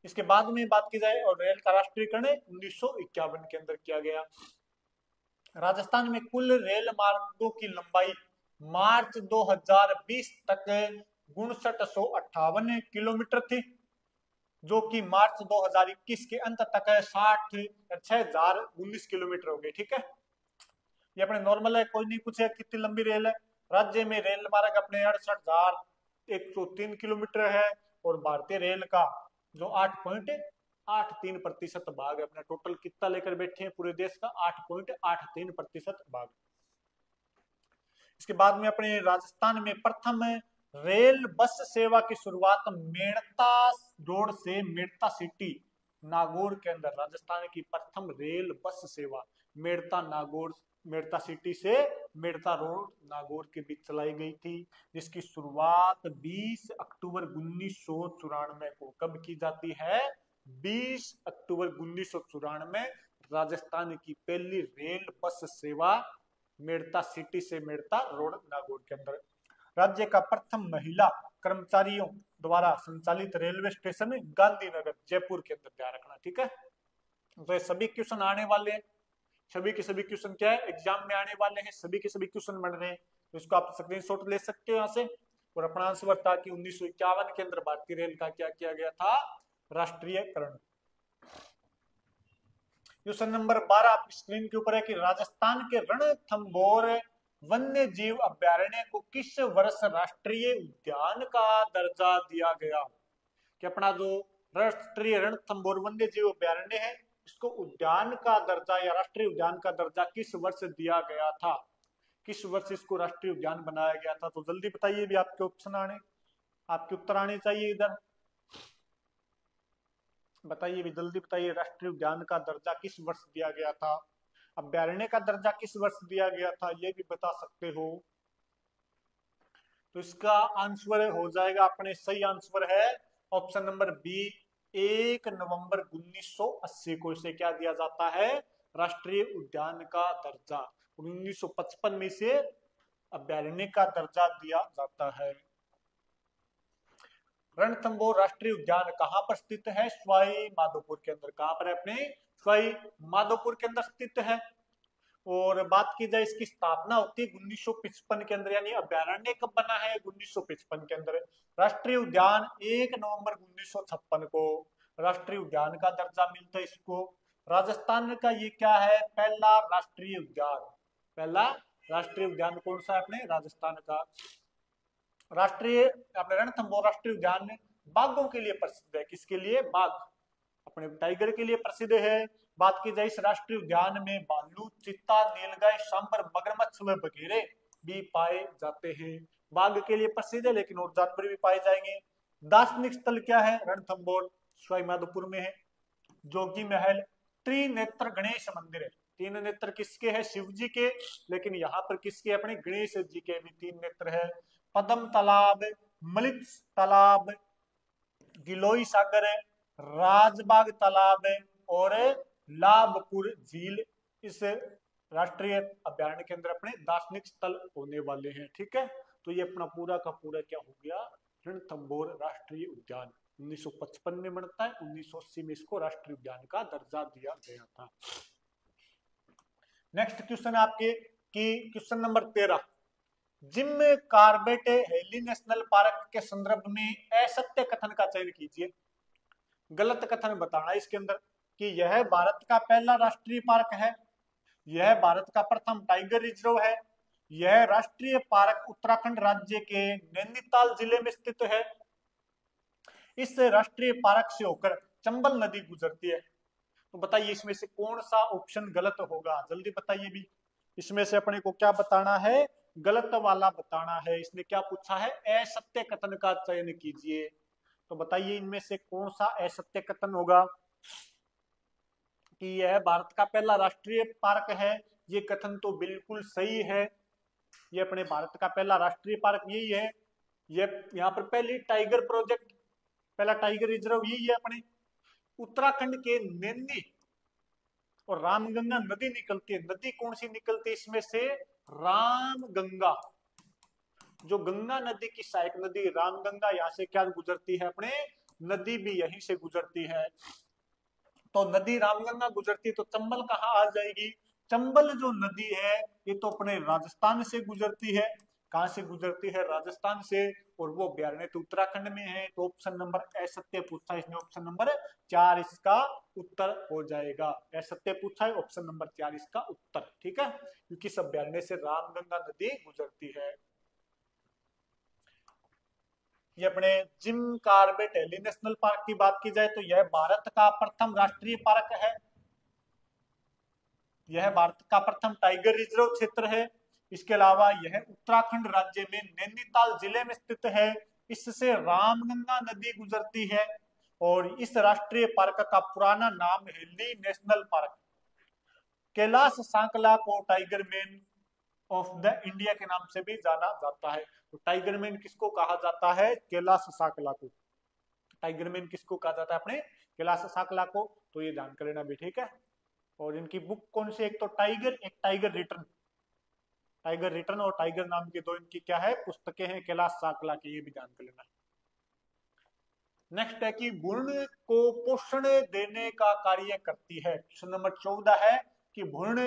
इसके बाद में बात की जाए और रेल का राष्ट्रीयकरण 1951 के अंदर किया गया। राजस्थान में कुल रेल मार्गों की लंबाई मार्च 2020 तक 5958 किलोमीटर थी, जो कि मार्च 2021 के अंत तक 6019 किलोमीटर हो गई, ठीक है। ये अपने नॉर्मल है, कोई नहीं पूछे कितनी लंबी रेल है। राज्य में रेल मार्ग अपने 68,103 किलोमीटर है और भारतीय रेल का जो 8.83% भाग है, अपना टोटल कितना लेकर बैठे हैं पूरे देश का, 8.83% भाग। इसके बाद में अपने राजस्थान में प्रथम रेल बस सेवा की शुरुआत मेड़ता रोड से मेड़ता सिटी नागौर के अंदर, राजस्थान की प्रथम रेल बस सेवा मेड़ता सिटी से मेड़ता रोड नागौर के बीच चलाई गई थी, जिसकी शुरुआत 20 अक्टूबर 1994 को कब की जाती है, 20 अक्टूबर 1994 राजस्थान की पहली रेल बस सेवा मेड़ता सिटी से मेड़ता रोड नागौर के अंदर। राज्य का प्रथम महिला कर्मचारियों द्वारा संचालित रेलवे स्टेशन गांधीनगर जयपुर के अंदर, ध्यान रखना, ठीक है। तो ये सभी क्वेश्चन आने वाले हैं, सभी के सभी क्वेश्चन क्या है, एग्जाम में आने वाले हैं, सभी के सभी क्वेश्चन बन रहे हैं। तो इसको आप स्क्रीनशॉट ले सकते हो यहाँ से। और अपना आंसर था कि 1951 के अंदर भारतीय रेल का क्या किया गया था, राष्ट्रीयकरण। क्वेश्चन नंबर 12 आपकी स्क्रीन के ऊपर है कि राजस्थान के रणथंभौर वन्य जीव अभ्यारण्य को किस वर्ष राष्ट्रीय उद्यान का दर्जा दिया गया। कि अपना जो राष्ट्रीय रणथंभौर वन्य जीव अभ्यारण्य है, इसको उद्यान का दर्जा या राष्ट्रीय उद्यान का दर्जा किस वर्ष दिया गया था, किस वर्ष इसको राष्ट्रीय उद्यान बनाया गया था। तो जल्दी बताइए, भी आपके ऑप्शन आने, आपके उत्तर आने चाहिए इधर, बताइए भी जल्दी बताइए, राष्ट्रीय उद्यान का दर्जा किस वर्ष दिया गया था, अभ्यारण्य का दर्जा किस वर्ष दिया गया था, ये भी बता सकते हो। तो इसका आंसर हो जाएगा, अपने सही आंसर है ऑप्शन नंबर बी, 1 नवंबर 1980 को इसे क्या दिया जाता है, राष्ट्रीय उद्यान का दर्जा। 1955 में से अभ्यारण्य का दर्जा दिया जाता है। रणथंभौर राष्ट्रीय उद्यान कहाँ पर स्थित है, सवाई माधोपुर के अंदर। कहाँ पर है, अपने सवाई माधोपुर के अंदर स्थित है। और बात की जाए इसकी स्थापना होती है 1955 के अंदर, यानी अभ्यारण्य कब बना है, 1955 के अंदर। राष्ट्रीय उद्यान 1 नवंबर 1956 को राष्ट्रीय उद्यान का दर्जा मिलता है इसको। राजस्थान का ये क्या है, पहला राष्ट्रीय उद्यान, पहला राष्ट्रीय उद्यान कौन सा है, अपने राजस्थान का। राष्ट्रीय अपने रणथंभौर राष्ट्रीय उद्यान बाघों के लिए प्रसिद्ध है, किसके लिए, बाघ, अपने टाइगर के लिए प्रसिद्ध है। बात की जाए इस राष्ट्रीय उद्यान में भालू, चीता, नीलगाय, सांबर, मगरमच्छ व बघेरे भी पाए जाते हैं। बाघ के लिए प्रसिद्ध है, लेकिन और जानवर भी पाए जाएंगे। दार्शनिक स्थल क्या है, रणथंभौर सवाई माधोपुर में है। जोगी महल, त्रिनेत्र गणेश मंदिर है, तीन नेत्र किसके है, शिव जी के, लेकिन यहाँ पर किसके, अपने गणेश जी के भी 3 नेत्र है। पद्म तालाब, मलिक तालाब, गिलोई सागर है, राजबाग तालाब है और लाभपुर झील इस राष्ट्रीय अभ्यारण्य के अंदर अपने दार्शनिक स्थल होने वाले हैं, ठीक है। तो ये अपना पूरा का पूरा क्या हो गया, रणथंभौर राष्ट्रीय उद्यान 1955 में बनता है, 1980 में इसको राष्ट्रीय उद्यान का दर्जा दिया गया था। नेक्स्ट क्वेश्चन आपके कि question number 13, Jim Corbett Hailey National Park के संदर्भ में असत्य कथन का चयन कीजिए। गलत कथन बताना इसके अंदर कि यह भारत का पहला राष्ट्रीय पार्क है, यह भारत का प्रथम टाइगर रिजर्व है, यह राष्ट्रीय पार्क उत्तराखंड राज्य के नैनीताल जिले में स्थित है, इस राष्ट्रीय पार्क से होकर चंबल नदी गुजरती है। तो बताइए इसमें से कौन सा ऑप्शन गलत होगा, जल्दी बताइए भी। इसमें से अपने को क्या बताना है, गलत वाला बताना है। इसने क्या पूछा है, असत्य कथन का चयन कीजिए। तो बताइए इनमें से कौन सा असत्य कथन होगा कि यह भारत का पहला राष्ट्रीय पार्क है। ये कथन तो बिल्कुल सही है, ये अपने भारत का पहला राष्ट्रीय पार्क यही है। ये यहाँ पर पहली टाइगर प्रोजेक्ट, पहला टाइगर रिजर्व यही है अपने। उत्तराखंड के नैनी और रामगंगा नदी निकलती है, नदी कौन सी निकलती है इसमें से, रामगंगा। जो गंगा नदी की सहायक नदी रामगंगा, यहाँ से क्या गुजरती है अपने, नदी भी यहीं से गुजरती है। तो नदी रामगंगा गुजरती है तो चंबल कहाँ आ जाएगी, चंबल जो नदी है ये तो अपने राजस्थान से गुजरती है। कहां से गुजरती है, राजस्थान से, और वो अभ्यारण्य तो उत्तराखंड में है। तो ऑप्शन नंबर असत्य पूछा है इसने, ऑप्शन नंबर 4 इसका उत्तर हो जाएगा। असत्य पूछा है, ऑप्शन नंबर 4 इसका उत्तर, ठीक है, क्योंकि इस अभ्यारण्य से रामगंगा नदी गुजरती है। ये अपने Jim Corbett valley national park की बात की जाए तो यह भारत का प्रथम राष्ट्रीय पार्क है। यह भारत का प्रथम टाइगर रिजर्व क्षेत्र है। इसके अलावा यह उत्तराखंड राज्य में नैनीताल जिले में स्थित है। इससे रामगंगा नदी गुजरती है। और इस राष्ट्रीय पार्क का पुराना नाम है ली नेशनल पार्क। कैलाश सांकला को tiger man of the India के नाम से भी जाना जाता है। तो टाइगर मैन किसको कहा जाता है, कैलाश सांकला को। टाइगर मैन किसको कहा जाता है, अपने कैलाश सांकला को। तो ये ध्यान कर लेना भी, ठीक है। और इनकी बुक कौन सी, एक तो टाइगर, एक टाइगर रिटर्न। टाइगर रिटर्न और टाइगर नाम की दो इनकी क्या है, पुस्तकें हैं कैलाश सांकला की, ये भी ध्यान कर लेना। नेक्स्ट है कि भ्रूण को पोषण देने का कार्य करती है। क्वेश्चन नंबर 14 है कि भ्रूण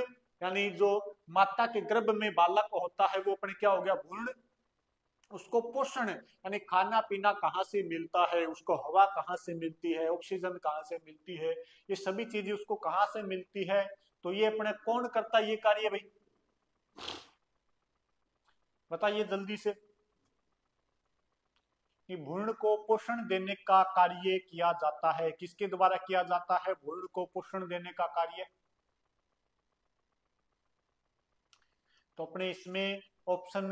यानी जो माता के गर्भ में बालक होता है वो अपने क्या हो गया, भ्रूण। उसको पोषण यानी खाना पीना कहाँ से मिलता है, उसको हवा कहाँ से मिलती है, ऑक्सीजन कहाँ से मिलती है, ये सभी चीजें उसको कहाँ से मिलती है। तो ये अपने कौन करता है ये कार्य भाई, बताइए जल्दी से। कि भ्रूण को पोषण देने का कार्य किया जाता है, किसके द्वारा किया जाता है भ्रूण को पोषण देने का कार्य। तो अपने इसमें ऑप्शन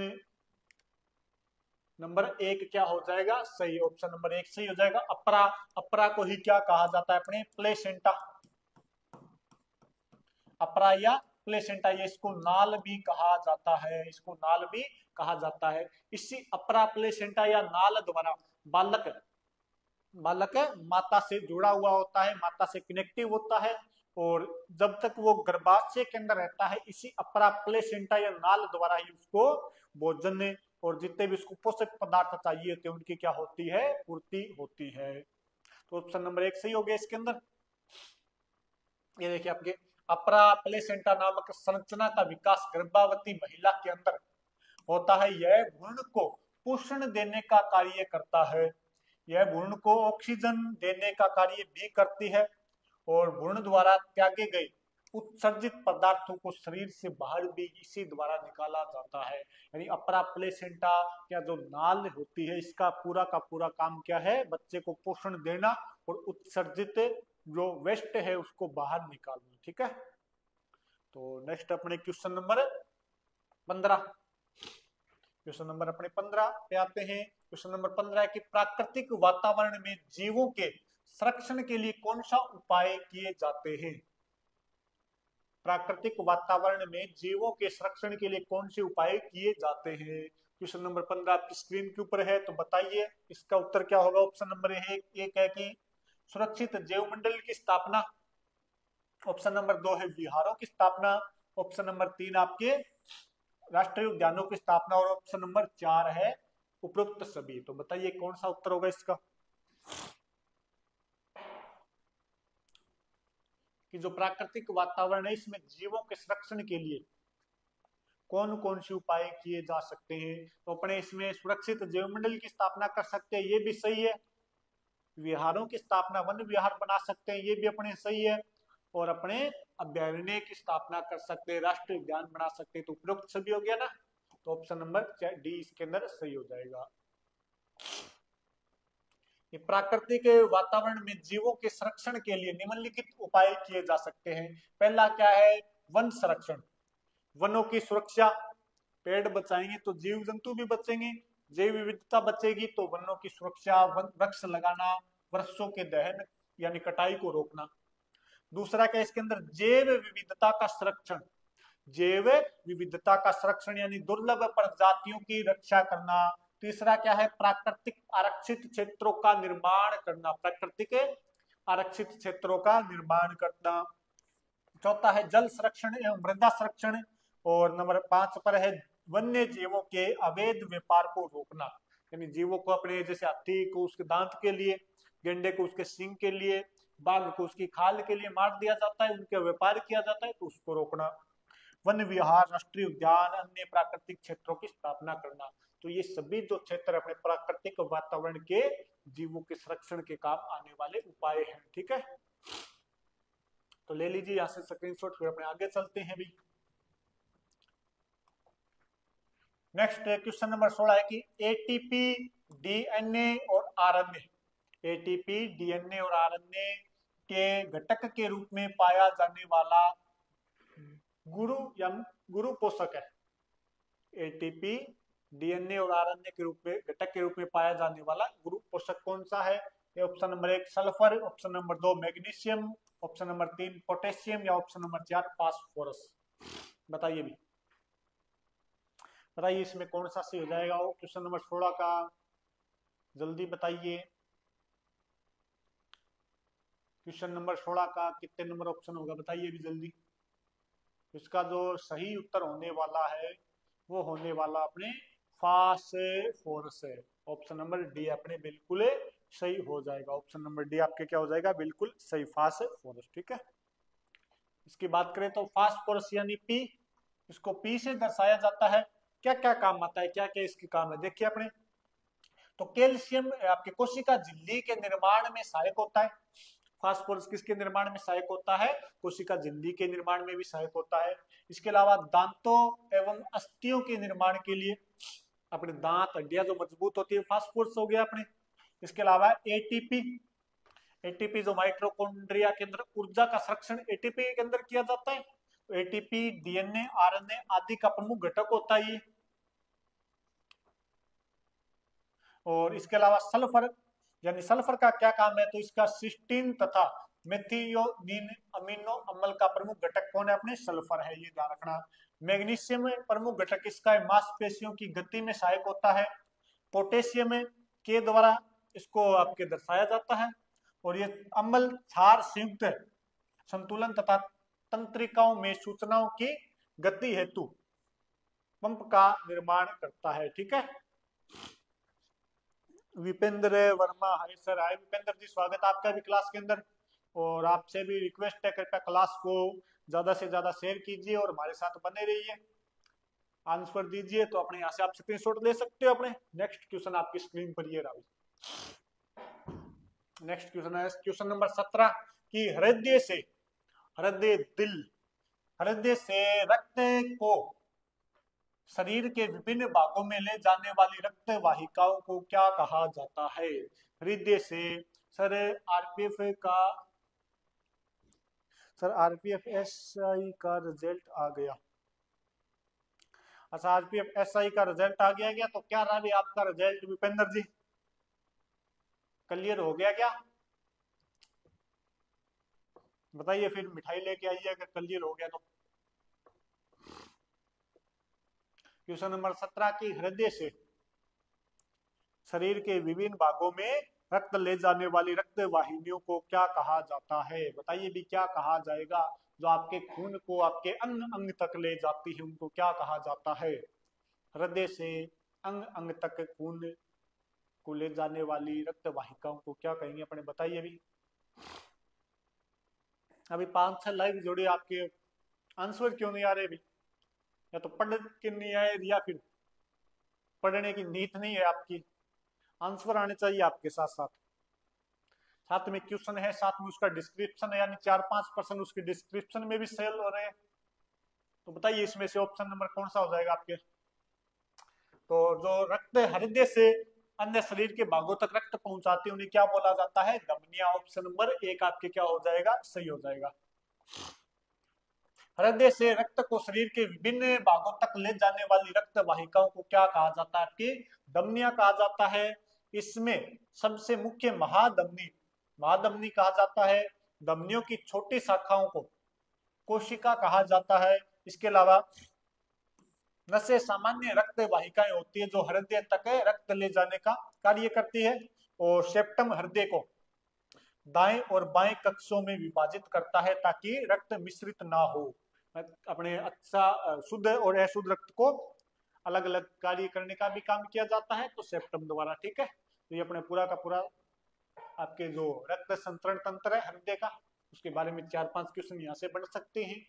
नंबर 1 क्या हो जाएगा, सही, ऑप्शन नंबर 1 सही हो जाएगा। अपरा, अपरा को ही क्या कहा जाता है अपने, प्लेसेंटा। अपरा या प्लेसेंटा, ये इसको नाल भी कहा जाता है, इसको नाल भी कहा जाता है। इसी अपरा प्लेसेंटा या नाल द्वारा बालक, बालक माता से जुड़ा हुआ होता है, माता से कनेक्टिव होता है। और जब तक वो गर्भाशय के अंदर रहता है इसी अपरा प्लेसेंटा या नाल द्वारा ही उसको भोजन और जितने भी उसको पोषक पदार्थ चाहिए होते हैं उनकी क्या होती है, पूर्ति होती है। तो ऑप्शन नंबर 1 सही हो गया इसके अंदर। ये देखिए आपके अपरा प्लेसेंटा नामक संरचना का विकास गर्भवती महिला के अंदर होता है। यह भ्रूण को पोषण देने का कार्य करता है। यह भ्रूण को ऑक्सीजन देने का कार्य भी करती है। और भ्रूण द्वारा त्यागे गए उत्सर्जित पदार्थों को शरीर से बाहर भी इसी द्वारा निकाला जाता है। यानी अपरा प्लेसेंटा या जो नाल होती है इसका पूरा का पूरा काम क्या है, बच्चे को पोषण देना और उत्सर्जित जो वेस्ट है उसको बाहर निकालना, ठीक है। तो नेक्स्ट अपने क्वेश्चन नंबर 15, क्वेश्चन नंबर अपने 15 पे आते हैं। क्वेश्चन नंबर 15 है कि प्राकृतिक वातावरण में जीवों के संरक्षण के लिए कौन सा उपाय किए जाते हैं। प्राकृतिक वातावरण में जीवों के संरक्षण के लिए कौन से उपाय किए जाते हैं। क्वेश्चन नंबर 15 आपकी स्क्रीन के ऊपर है, तो बताइए इसका उत्तर क्या होगा। ऑप्शन नंबर एक है कि सुरक्षित जैव मंडल की स्थापना। ऑप्शन नंबर 2 है विहारों की स्थापना। ऑप्शन नंबर 3 आपके राष्ट्रीय उद्यानों की स्थापना। और ऑप्शन नंबर 4 है उपरोक्त सभी। तो बताइए कौन सा उत्तर होगा इसका। कि जो प्राकृतिक वातावरण है इसमें जीवों के संरक्षण के लिए कौन कौन से उपाय किए जा सकते हैं। तो अपने इसमें सुरक्षित जैव मंडल की स्थापना कर सकते हैं, ये भी सही है। विहारों की स्थापना, वन विहार बना सकते हैं, ये भी अपने सही है। और अपने अभ्यारण्य की स्थापना कर सकते हैं, राष्ट्रीय उद्यान बना सकते हैं। तो उपरोक्त सभी हो गया ना, तो ऑप्शन नंबर डी इसके अंदर सही हो जाएगा। ये प्राकृतिक वातावरण में जीवों के संरक्षण के लिए निम्नलिखित उपाय किए जा सकते हैं। पहला क्या है? वन संरक्षण, वनों की सुरक्षा। पेड़ बचाएंगे तो जीव जंतु भी बचेंगे, जैव विविधता बचेगी तो वनों की सुरक्षा, वृक्ष लगाना, वृक्षों के दहन यानी कटाई को रोकना। दूसरा क्या इसके अंदर? जैव विविधता का संरक्षण, जैव विविधता का संरक्षण यानी दुर्लभ प्रजातियों की रक्षा करना। तीसरा क्या है? प्राकृतिक आरक्षित क्षेत्रों का निर्माण करना, प्राकृतिक आरक्षित क्षेत्रों का निर्माण करना। चौथा है जल संरक्षण एवं मृदा संरक्षण। और नंबर 5 पर है वन्य जीवों के अवैध व्यापार को रोकना, यानी जीवों को अपने, जैसे हाथी को उसके दांत के लिए, गेंडे को उसके सींग के लिए, बाघ को उसकी खाल के लिए मार दिया जाता है, उनका व्यापार किया जाता है, तो उसको रोकना। वन विहार, राष्ट्रीय उद्यान, अन्य प्राकृतिक क्षेत्रों की स्थापना करना। तो ये सभी जो क्षेत्र अपने प्राकृतिक वातावरण के जीवों के संरक्षण के काम आने वाले उपाय हैं। ठीक है, तो ले लीजिए यहां से स्क्रीनशॉट, फिर अपने आगे चलते हैं भी। नेक्स्ट क्वेश्चन नंबर 16 है कि एटीपी, डीएनए और आरएनए, एटीपी, डीएनए और आरएनए के घटक के रूप में पाया जाने वाला गुरु पोषक है। एटीपी, डीएनए और आरएनए के रूप में, घटक के रूप में पाया जाने वाला गुरु पोषक कौन सा है? ये option number 1 sulphur, option number 2 magnesium, option number 3 potassium, या ऑप्शन नंबर 4 फास्फोरस। बताइए भी, बताइए इसमें कौन सा सही हो जाएगा? वो क्वेश्चन नंबर 16 का जल्दी बताइए। क्वेश्चन नंबर 16 का कितने नंबर ऑप्शन होगा? बताइए भी जल्दी। इसका जो सही उत्तर होने वाला है वो होने वाला अपने फास्फोरस है। ऑप्शन नंबर डी अपने बिल्कुल सही हो जाएगा। ऑप्शन नंबर डी आपके क्या हो जाएगा? बिल्कुल सही, फास्फोरस। ठीक है, इसकी बात करें तो फास्फोरस यानी पी, इसको पी से दर्शाया जाता है। क्या क्या काम आता है, क्या क्या इसके काम है, देखिए अपने। तो कैल्शियम आपके कोशिका झिल्ली के निर्माण में सहायक होता है। फास्फोरस किसके निर्माण में सहायक होता है? कोशिका झिल्ली के निर्माण में भी सहायक होता है। इसके अलावा दांतों एवं अस्थियों के निर्माण के लिए, अपने दांत हड्डियां जो मजबूत होती है, फास्फोरस हो गया अपने। इसके अलावा एटीपी, एटीपी जो माइटोकॉन्ड्रिया के अंदर ऊर्जा का संरक्षण एटीपी के अंदर किया जाता है। तो एटीपी, डीएनए, आरएनए आदि का प्रमुख घटक होता है ये। और इसके अलावा सल्फर, यानी सल्फर का क्या काम है? तो इसका सिस्टीन तथा मेथियोनीन अमीनो अम्ल का प्रमुख घटक कौन है? अपने सल्फर है, ये ध्यान रखना। मैग्नीशियम प्रमुख घटक इसका है, मांसपेशियों की गति में सहायक होता है। पोटेशियम के द्वारा इसको आपके दर्शाया जाता है। और ये अम्ल क्षार संयुक्त संतुलन तथा तंत्रिकाओं में सूचनाओं की गति हेतु पंप का निर्माण करता है। ठीक है, विपेंद्र वर्मा, हाय सर। हाय विपेंद्र जी, स्वागत आपका भी क्लास के अंदर। और आपसे भी रिक्वेस्ट है, कृपया क्लास को ज्यादा से ज्यादा शेयर कीजिए और हमारे साथ बने रहिए, आंसर दीजिए। तो अपने यहाँ से आप स्क्रीनशॉट ले सकते हो अपने। नेक्स्ट क्वेश्चन आपकी स्क्रीन पर ये रहा। नेक्स्ट क्वेश्चन है क्वेश्चन नंबर 17 कि हृदय से, हृदय दिल, हृदय से रक्त को शरीर के विभिन्न भागों में ले जाने वाली रक्त वाहिकाओं को क्या कहा जाता है? हृदय से, सर आरपीएफ का, सर आरपीएफ एसआई का रिजल्ट आ गया। अच्छा, आरपीएफ एसआई का रिजल्ट आ गया। तो क्या रहा भी आपका रिजल्ट विपेंद्र जी? क्लियर हो गया क्या? बताइए, फिर मिठाई लेके आइए अगर क्लियर हो गया तो। क्वेश्चन नंबर 17 की हृदय से शरीर के विभिन्न भागों में रक्त ले जाने वाली रक्त वाहिनियों को क्या कहा जाता है? बताइए भी, क्या कहा जाएगा? जो आपके खून को आपके अंग अंग तक ले जाती है, उनको क्या कहा जाता है? हृदय से अंग अंग तक खून को ले जाने वाली रक्त वाहिकाओं को क्या कहेंगे अपने? बताइए भी। अभी 5-6 लाइव जोड़े, आपके आंसर क्यों नहीं आ रहे भी? या तो पढ़ के नहीं आए, या फिर पढ़ने की नीयत नहीं है आपकी। आंसर आने चाहिए आपके साथ साथ। साथ में क्वेश्चन है, साथ में उसका डिस्क्रिप्शन है, यानी 4-5% उसके डिस्क्रिप्शन में भी सेल हो रहे हैं। तो बताइए इसमें से ऑप्शन नंबर कौन सा हो जाएगा आपके? तो जो रक्त हृदय से अन्य शरीर के भागों तक रक्त पहुंचाती है उन्हें क्या बोला जाता है? धमनियां। ऑप्शन नंबर 1 आपके क्या हो जाएगा? सही हो जाएगा। हृदय से रक्त को शरीर के विभिन्न भागों तक ले जाने वाली रक्त वाहिकाओं को क्या कहा जाता है? आपकी धमनियां कहा जाता है। इसमें सबसे मुख्य महाधमनी महाधमनी कहा जाता है। धमनियों की छोटी शाखाओं को कोशिका कहा जाता है। इसके अलावा नसें सामान्य रक्त वाहिकाएं होती है जो हृदय तक रक्त ले जाने का कार्य करती है। और सेप्टम हृदय को दाएं और बाएं कक्षों में विभाजित करता है ताकि रक्त मिश्रित ना हो। अपने अच्छा शुद्ध और अशुद्ध रक्त को अलग अलग कार्य करने का भी काम किया जाता है तो सेप्टम द्वारा। ठीक है, तो ये अपने पूरा का पूरा आपके जो रक्त संतरण तंत्र है हृदय का उसके बारे में 4-5 क्वेश्चन यहाँ से बन सकते हैं।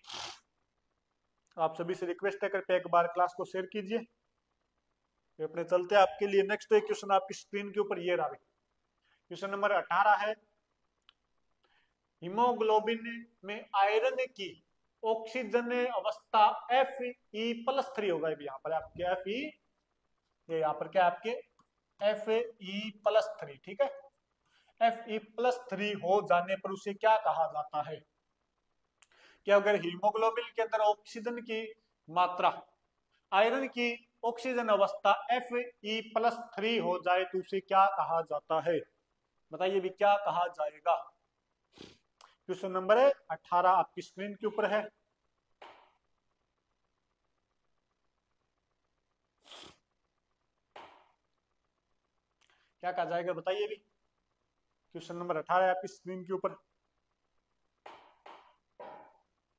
आप सभी से रिक्वेस्ट है करके एक बार क्लास को शेयर कीजिए। तो अपने चलते हैं आपके लिए नेक्स्ट क्वेश्चन आपकी स्क्रीन के ऊपर ये रहा। क्वेश्चन नंबर 18 है, हीमोग्लोबिन में आयरन की ऑक्सीजन अवस्था Fe+3 होगा। यहाँ पर आपके Fe, यहाँ पर क्या आपके Fe+3। ठीक है, Fe+3 हो जाने पर उसे क्या कहा जाता है? कि अगर हीमोग्लोबिन के अंदर ऑक्सीजन की मात्रा, आयरन की ऑक्सीजन अवस्था Fe+3 हो जाए तो उसे क्या कहा जाता है? बताइए भी क्या कहा जाएगा। क्वेश्चन नंबर 18 आपकी स्क्रीन के ऊपर है। क्या कहा जाएगा बताइए भी। क्वेश्चन नंबर 18 है आपकी स्क्रीन के ऊपर।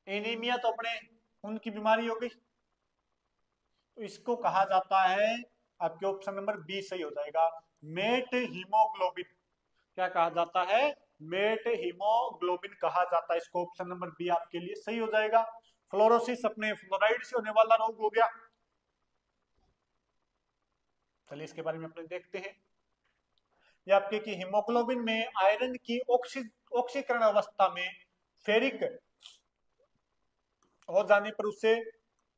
एनीमिया तो अपने खून की बीमारी हो गई तो इसको कहा जाता है आपके ऑप्शन नंबर बी सही हो जाएगा, मेट हीमोग्लोबिन। क्या कहा जाता है? मेट हीमोग्लोबिन कहा जाता है इसको। ऑप्शन नंबर बी आपके लिए सही हो जाएगा। फ्लोरोसिस अपने फ्लोराइड से होने वाला रोग हो गया। चलिए इसके बारे में अपने देखते हैं। ये आपके कि हीमोग्लोबिन में आयरन की ऑक्सीकरण अवस्था में फेरिक हो जाने पर उसे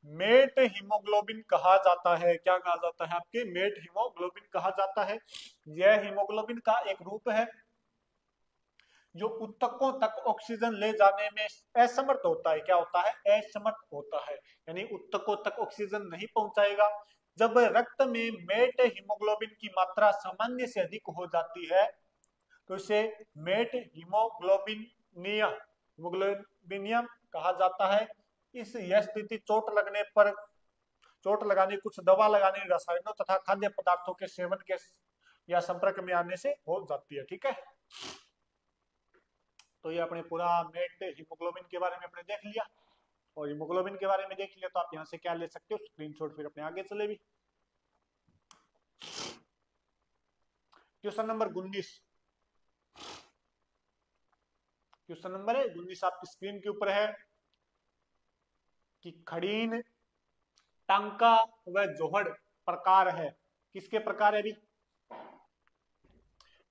मेट हीमोग्लोबिन कहा जाता है। क्या कहा जाता है? आपके मेट हीमोग्लोबिन कहा जाता है। यह हीमोग्लोबिन का एक रूप है जो ऊतकों तक ऑक्सीजन ले जाने में असमर्थ होता है। क्या होता है? असमर्थ होता है, यानी ऊतकों तक ऑक्सीजन नहीं पहुंचाएगा। जब रक्त में मेट हीमोग्लोबिन की मात्रा सामान्य से अधिक हो जाती है तो इसे मेट हीमोग्लोबिनियम कहा जाता है। यह स्थिति चोट लगाने, कुछ दवा लगाने, रसायनों तथा खाद्य पदार्थों के सेवन के या संपर्क में आने से हो जाती है। ठीक है, तो ये अपने पूरा मेट हीमोग्लोबिन के बारे में अपने देख लिया और हीमोग्लोबिन के बारे में देख लिया। तो आप यहाँ से क्या ले सकते हो? स्क्रीनशॉट। फिर अपने आगे चले भी। Question number 19। क्वेश्चन नंबर 19 आपकी स्क्रीन के ऊपर है कि खड़ीन, टांका व जोहड़ प्रकार है। किसके प्रकार है भी?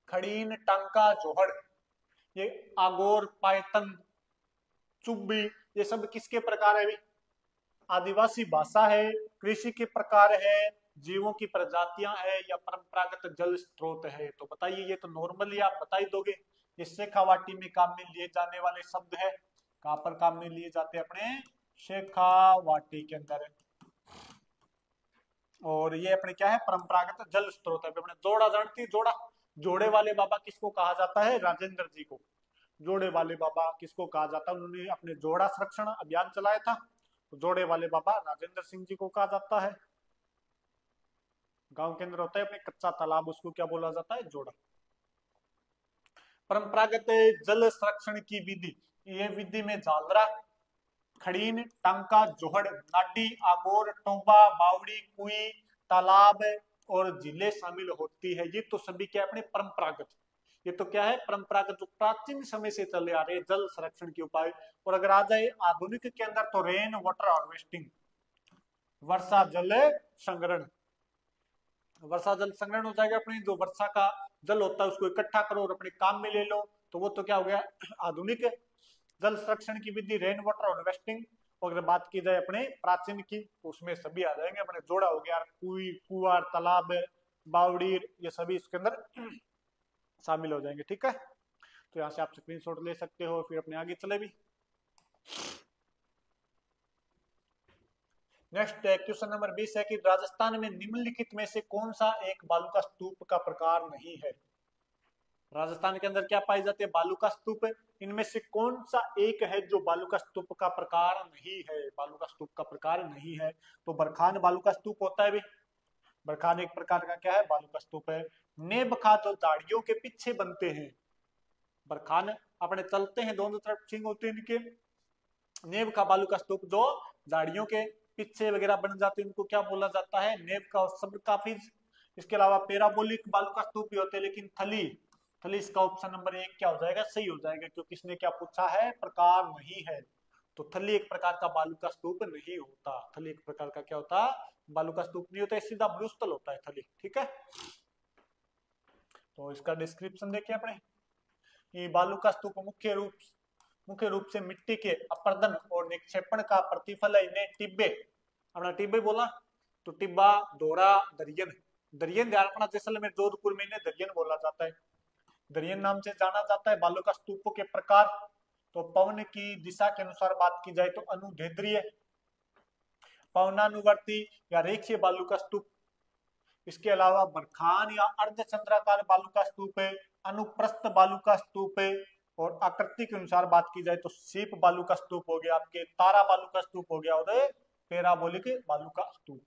खड़ीन, टांका, जोहड़, ये आगोर, पायतन, चुब्बी, ये सब किसके प्रकार है भी? आदिवासी भाषा है, कृषि के प्रकार है, जीवों की प्रजातियां है या परंपरागत जल स्रोत है। तो बताइए, ये तो नॉर्मली आप बता ही दोगे। ये शेखावाटी में काम में लिए जाने वाले शब्द है। कहां पर काम में लिए जाते हैं? अपने शेखावाटी के अंदर। और ये अपने क्या है? परंपरागत जल स्रोत है। अपने जोड़ा जानती, जोड़ा, जोड़े वाले बाबा किसको कहा जाता है? राजेंद्र जी को। जोड़े वाले बाबा किसको कहा जाता है? उन्होंने अपने जोड़ा संरक्षण अभियान चलाया था। तो जोड़े वाले बाबा राजेंद्र सिंह जी को कहा जाता है। गांव के अंदर होता है अपने कच्चा तालाब, उसको क्या बोला जाता है? जोड़ा। परंपरागत जल संरक्षण की विधि, ये विधि में झालरा, खड़ीन, टांका, जोहड़, नाडी, आगोर, टोबा, बावड़ी, कुई, तालाब और झीलें शामिल होती है। ये तो सभी क्या अपने परंपरागत, ये तो क्या है? परंपरागत, जो प्राचीन समय से चले आ रहे जल संरक्षण के उपाय। और अगर आ जाए आधुनिक के अंदर तो रेन वाटर हार्वेस्टिंग, वर्षा जल संग्रहण। वर्षा जल संग्रहण हो जाएगा। अपने जो वर्षा का जल होता है उसको इकट्ठा करो और अपने काम में ले लो। तो वो तो क्या हो गया? आधुनिक जल संरक्षण की विधि, रेन वाटर हार्वेस्टिंग। और अगर बात की जाए अपने प्राचीन की, उसमें सभी आ जाएंगे। अपने जोड़ा हो गया, कुई, कुआं, तालाब, बावड़ी, ये सभी इसके अंदर शामिल हो जाएंगे। ठीक है, तो यहाँ से आप स्क्रीनशॉट ले सकते हो, फिर अपने आगे चले भी। नेक्स्ट क्वेश्चन नंबर 20 है कि राजस्थान में निम्नलिखित में से कौन सा एक बालू का स्तूप का प्रकार नहीं है। राजस्थान के अंदर क्या पाई जाती है, बालू का स्तूप। इनमें से कौन सा एक है जो बालू का स्तूप का प्रकार नहीं है, बालू का स्तूप का प्रकार नहीं है। तो बरखान बालू का स्तूप होता है भी, बरखान एक प्रकार का क्या है, बालू का स्तूप है। नेबखा जो झाड़ियों के पीछे बनते हैं, बरखान अपने चलते हैं, दोनों तरफ सिंग होते हैं इनके। नेबखा बालू का स्तूप जो झाड़ियों के पीछे वगैरह बन जाते हैं, उनको क्या बोला जाता है, नेबखा और सब्र काफिज। इसके अलावा पैराबोलिक बालू का स्तूप भी होते हैं, लेकिन थली, थली इसका ऑप्शन नंबर 1 क्या हो जाएगा, सही हो जाएगा, क्योंकि इसने क्या पूछा है, प्रकार नहीं है। तो थली एक प्रकार का बालू का स्तूप नहीं होता, थली एक प्रकार का क्या होता, बालू का स्तूप नहीं होता, सीधा मरुस्थल होता है थली। ठीक है, तो इसका डिस्क्रिप्शन देखिए अपने, कि बालू का स्तूप मुख्य रूप से मिट्टी के अपर्दन और निक्षेपण का प्रतिफल है। इन्हें टिब्बे, अपना टिब्बे बोला तो टिब्बा, दोरा, दरियन, दरियन ध्यान रखना, जैसलमेर जोधपुर में इन्हें दरियन बोला जाता है, दरियन नाम से जाना जाता है। बालू का स्तूपों के प्रकार, तो पवन की दिशा के अनुसार बात की जाए तो अनुदैर्ध्य, पवनानुवर्ती या रेखीय बालू का स्तूप। इसके अलावा बरखान या अर्धचंद्राकार बालू का स्तूप है, अनुप्रस्थ बालू का स्तूप है, और आकृति के अनुसार बात की जाए तो सीप बालू का स्तूप हो गया, आपके तारा बालू का स्तूप हो गया, और पैराबोलिक बालू का स्तूप।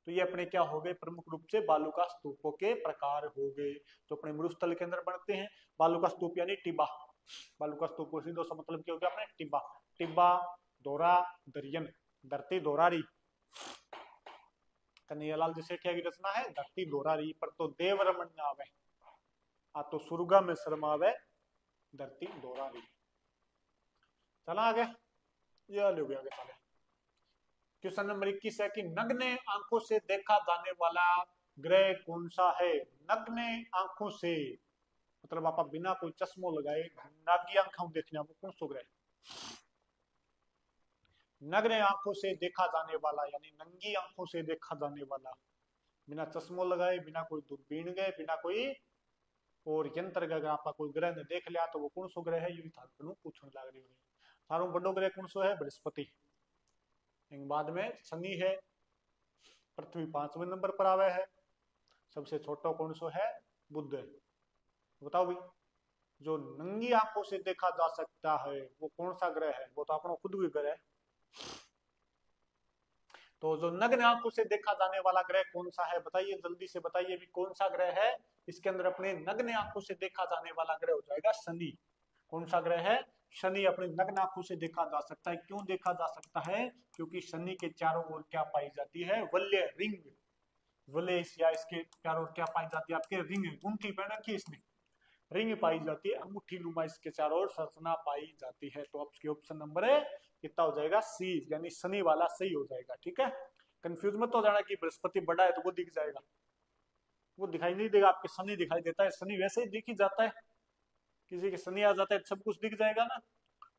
तो ये अपने क्या हो गए, प्रमुख रूप से बालू का स्तूपों के प्रकार हो गए, जो अपने मरुस्थल के अंदर बनते हैं। बालू का स्तूप यानी टिब्बा, बालू का स्तूप सीधो सा मतलब क्या हो गया अपने, टिब्बा, टिब्बा, दोरा, दरियन, धरती दोरारी, कन्हैयालाल सेठिया की रचना है, धरती दोरारी पर तो देव रमन न आवे, आ तो सुरगा में शर्मावे, धरती दोरारी। चला आगे, ये ले गया आगे चले। क्वेश्चन नंबर 21 है कि नग्न आंखों से देखा जाने वाला ग्रह कौन सा है। नग्न आंखों से मतलब आप बिना कोई चश्मो लगाए नागी आंखों देखने आपको कौन सा ग्रह, नग्न आंखों से देखा जाने वाला यानी नंगी आंखों से देखा जाने वाला, बिना चश्मो लगाए, बिना कोई दूरबीन गए, बिना कोई और यंत्र का अगर आप कोई ग्रह ने देख लिया तो वो कौन सो ग्रह है, ये थारू पूछने लग रही है। थारू बड़ो ग्रह कौन सो है, बृहस्पति, बाद में शनि है, पृथ्वी 5वें नंबर पर आवे है, सबसे छोटा कौन सो है, बुध है। बताओ भाई, जो नंगी आंखों से देखा जा सकता है वो कौन सा ग्रह है, वो तो अपना खुद भी ग्रह है। तो जो नग्न आंखों से देखा जाने वाला ग्रह कौन सा है, बताइए जल्दी से बताइए भी कौन सा ग्रह है। इसके अंदर अपने नग्न आंखों से देखा जाने वाला ग्रह हो जाएगा शनि। कौन सा ग्रह है, शनि अपने नग्न आंखों से देखा जा सकता है। क्यों देखा जा सकता है, क्योंकि शनि के चारों ओर क्या पाई जाती है, वलय रिंग, वलय या इसके चारों ओर क्या पाई जाती है, आपके रिंग, गुंठी पहन रखी है इसने, रिंग पाई जाती है, अंगूठी नुमा इसके चारों ओर संरचना पाई जाती है। तो आपके ऑप्शन नंबर है कितना हो जाएगा, सी, यानी शनि वाला सही हो जाएगा। ठीक है, कंफ्यूज मत हो जाना कि बृहस्पति बड़ा है तो वो दिख जाएगा, वो दिखाई नहीं देगा, आपके शनि दिखाई देता है, शनि वैसे ही दिख ही जाता है, किसी के शनि आ जाता है सब कुछ दिख जाएगा ना,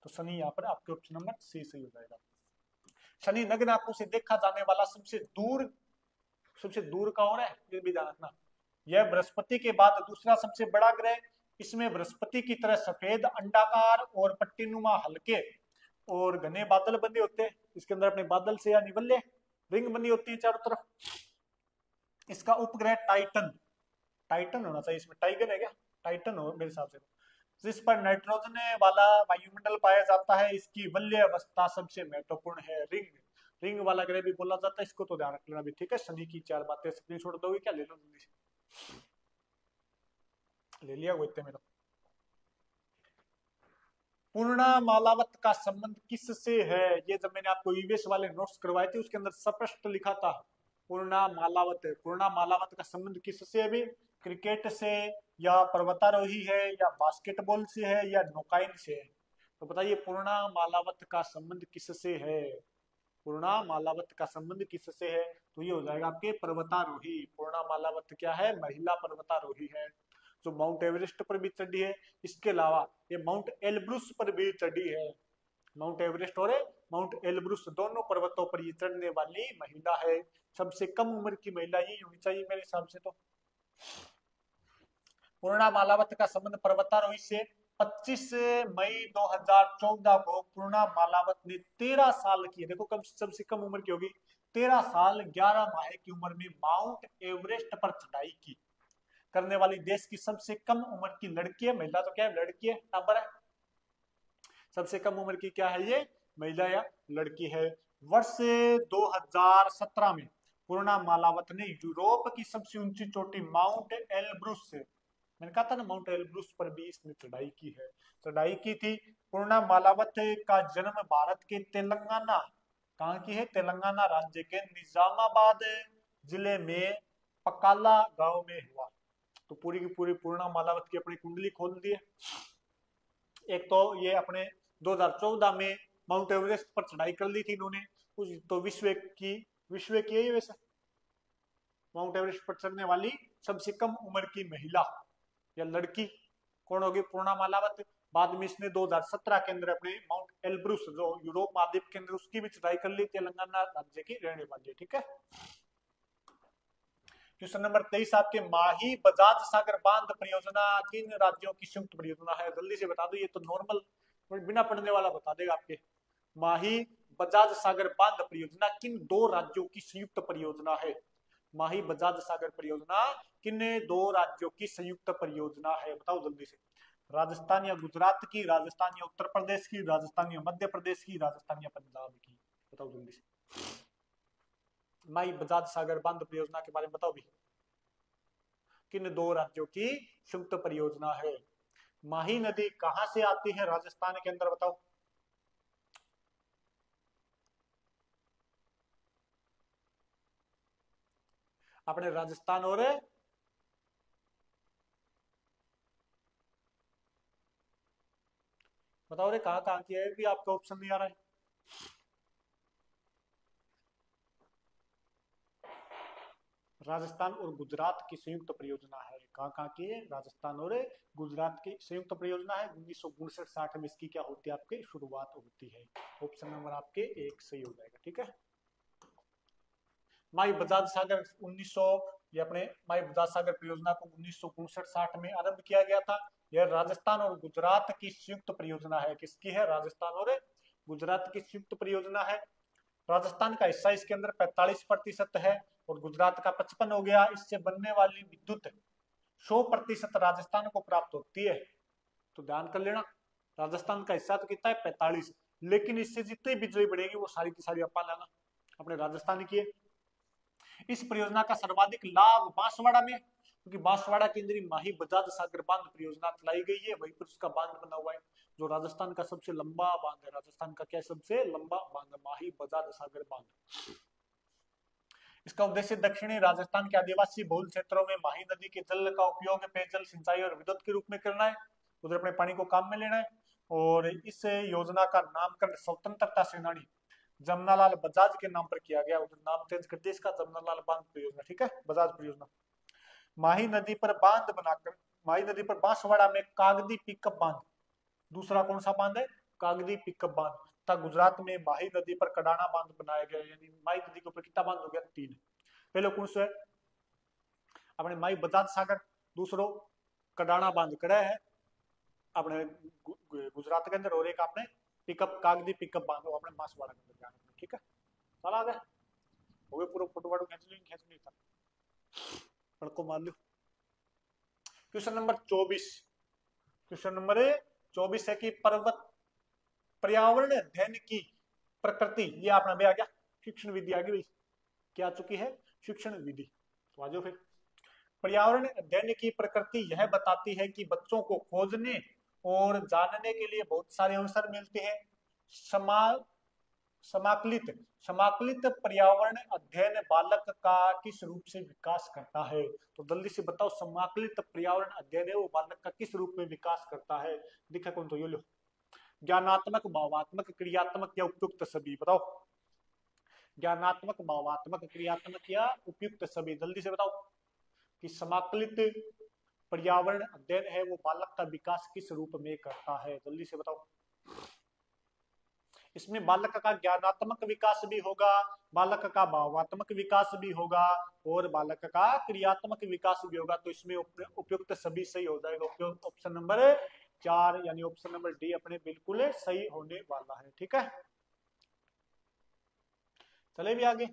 तो शनि यहाँ पर आपके ऑप्शन नंबर सी सही हो जाएगा। शनि नग्न आंखों से देखा जाने वाला सबसे दूर का और है, ये भी ध्यान रखना। यह बृहस्पति के बाद दूसरा सबसे बड़ा ग्रह, इसमें बृहस्पति की तरह सफेद अंडाकार और पट्टीनुमा हल्के और घने बादल बने होते हैं। इसके अंदर अपने बादल से या निवल्ले रिंग बनी होती है चारों तरफ। इसका उपग्रह टाइटन, टाइटन होना चाहिए, इसमें टाइगर है क्या, टाइटन हो मेरे हिसाब से, जिस पर नाइट्रोजन वाला वायुमंडल पाया जाता है। इसकी वल्य अवस्था सबसे महत्वपूर्ण है। रिंग, रिंग वाला ग्रह भी बोला जाता है, इसको तो ध्यान रख लेना भी। ठीक है, शनि की 4 बातें स्क्रीनशॉट दोगे क्या, ले लो जल्दी से, ले लिया वो इतने में। पूर्णा मालावत का संबंध किससे है, ये जब मैंने आपको ईवीएस वाले नोट्स करवाए थे उसके अंदर स्पष्ट लिखा था। पूर्णा मालावत, पूर्णा मालावत का संबंध किससे है भी, क्रिकेट से या पर्वतारोही है या बास्केटबॉल से है या नौकायन से है। तो बताइए पूर्णा मालावत का संबंध किससे है, पूर्णा मालावत का संबंध किससे है, तो ये हो जाएगा आपके पर्वतारोही। पूर्णा मालावत क्या है, महिला पर्वतारोही है, जो माउंट एवरेस्ट पर भी चढ़ी है। इसके अलावा ये माउंट एलब्रुस पर भी चढ़ी है, माउंट एवरेस्ट और माउंट एलब्रुस दोनों पर्वतों पर ये चढ़ने वाली महिला है। सबसे कम उम्र की महिला ये होनी चाहिए मेरे हिसाब से तो, पूर्णा मालावत का संबंध पर्वतारोही से 25 मई 2014 को पूर्णा मालावत ने 13 साल की, देखो कम सबसे कम उम्र की होगी, 13 साल 11 माह की उम्र में माउंट एवरेस्ट पर चढ़ाई की करने वाली देश की सबसे कम उम्र की लड़की है। महिला तो क्या है, लड़की है, नंबर है। सबसे कम उम्र की क्या है, ये महिला या लड़की है। वर्ष 2017 में पूर्णा मालावत ने यूरोप की सबसे ऊंची चोटी माउंट एलब्रूस से, मैंने कहा था ना माउंट एलब्रूस पर भी इसने चढ़ाई की है, चढ़ाई की थी। पूर्णा मालावत का जन्म भारत के तेलंगाना, कहाँ की है, तेलंगाना राज्य के निजामाबाद जिले में पकाला गांव में हुआ। तो पूरी की पूरी पूर्णा मालावत की अपनी कुंडली खोल दी है। एक तो ये अपने 2014 में माउंट एवरेस्ट पर चढ़ाई कर ली थी इन्होंने, तो विश्व की है वैसे माउंट एवरेस्ट पर चढ़ने वाली सबसे कम उम्र की महिला या लड़की कौन होगी, पूर्णा मालावत। बाद में इसने 2017 के अंदर अपने माउंट एलब्रूस जो यूरोप महाद्वीप के अंदर, उसकी भी चढ़ाई कर ली, तेलंगाना राज्य की रहने वाली है, ठीक है। क्वेश्चन नंबर 23 आपके, माही बजाज सागर बांध परियोजना किन राज्यों की संयुक्त परियोजना है, जल्दी से बता दो, ये तो नॉर्मल बिना पढ़ने वाला बता देगा आपके। माही बजाज सागर बांध परियोजना किन दो राज्यों की संयुक्त परियोजना है, माही बजाज सागर परियोजना किन दो राज्यों की संयुक्त परियोजना है, बताओ जल्दी से। राजस्थान या गुजरात की, राजस्थान या उत्तर प्रदेश की, राजस्थान या मध्य प्रदेश की, राजस्थान या पंजाब की, बताओ जल्दी से। माही बजाज सागर बांध परियोजना के बारे में बताओ भी, किन दो राज्यों की संयुक्त परियोजना है। माही नदी कहां से आती है राजस्थान के अंदर, बताओ। अपने राजस्थान और बताओ रे, कहां कहां की है, भी आपका ऑप्शन नहीं आ रहा है। राजस्थान और गुजरात की संयुक्त परियोजना है, कहाँ कहाँ की है, राजस्थान और गुजरात की संयुक्त परियोजना है। 1959-60 में इसकी क्या होती है, आपकी शुरुआत होती है। ऑप्शन नंबर आपके एक सही हो जाएगा, ठीक है। माई बजाज सागर 1900, ये अपने माई बजाज सागर परियोजना को 1959-60 में आरंभ किया गया था। यह राजस्थान और गुजरात की संयुक्त परियोजना है, किसकी है, राजस्थान और गुजरात की संयुक्त परियोजना है। राजस्थान का हिस्सा इसके अंदर 45% है और गुजरात का 55 हो गया। इससे बनने वाली विद्युत 100% राजस्थान को प्राप्त होती है, तो ध्यान कर लेना। राजस्थान का हिस्सा तो कितना है, 45, लेकिन इससे जितनी बिजली बढ़ेगी वो सारी की सारी अपन लेना अपने राजस्थान की है। इस परियोजना का सर्वाधिक लाभ बांसवाड़ा में, क्योंकि बांसवाड़ा के अंदर माही बजाज सागर बांध परियोजना चलाई गई है, वहीं पर उसका बांध बना हुआ है, जो राजस्थान का सबसे लंबा बांध है। राजस्थान का क्या सबसे लंबा बांध, माही बजाज सागर बांध। इसका उद्देश्य दक्षिणी राजस्थान के आदिवासी बहुल क्षेत्रों में माही नदी के जल का उपयोग पेयजल, सिंचाई और विद्युत के रूप में करना है, उधर अपने पानी को काम में लेना है। और इस योजना का नामकरण स्वतंत्रता सेनानी जमनालाल बजाज के नाम पर किया गया, उधर नाम चेंज कर दिया इसका, जमनालाल बांध परियोजना, ठीक है, बजाज परियोजना। माही नदी पर बांध बनाकर, माही नदी पर बांसवाड़ा में कागदी पिकअप बांध, दूसरा कौन सा बांध है, कागदी पिकअप बांध, तथा गुजरात में माही नदी पर कडाना बांध बनाया गया, यानी माही नदी के ऊपर कितना बांध हो गया, 3। पहले कौन सा है, अपने माई बजाज सागर, दूसरो कडाना बांध कड़ा है अपने गुजरात के अंदर, और एक आपने पिकअप कागदी पिकअप बांध अपने बांसवाड़ा के अंदर जाने, ठीक है। चला गया हो गए पूरा फोटो वाटो खींच नहीं था, पड़को मार लो। क्वेश्चन नंबर 24, क्वेश्चन नंबर 24 है कि पर्वत पर्यावरण अध्ययन की प्रकृति, ये आपने भी आ गया, शिक्षण विधि आ गई, क्या चुकी है, शिक्षण विधि। तो आ जाओ फिर। पर्यावरण अध्ययन की प्रकृति यह बताती है कि बच्चों को खोजने और जानने के लिए बहुत सारे अवसर मिलते हैं। समा समाकलित समाकलित पर्यावरण अध्ययन बालक का किस रूप से विकास करता है, तो जल्दी से बताओ, समाकलित पर्यावरण अध्ययन है वो बालक का किस रूप में विकास करता है, दिखा कौन, तो ये लो, ज्ञानात्मक, भावात्मक, क्रियात्मक या उपयुक्त सभी, बताओ। ज्ञानात्मक, भावात्मक, क्रियात्मक या उपयुक्त सभी, जल्दी से बताओ कि समाकलित पर्यावरण अध्ययन है वो बालक का विकास किस रूप में करता है, जल्दी से बताओ। इसमें बालक का ज्ञानात्मक विकास भी होगा, बालक का भावात्मक विकास भी होगा और बालक का क्रियात्मक विकास भी होगा। तो इसमें उपयुक्त सभी सही हो जाएगा। ऑप्शन नंबर 4 यानी ऑप्शन नंबर डी अपने बिल्कुल सही होने वाला है। ठीक है, चले भी आगे।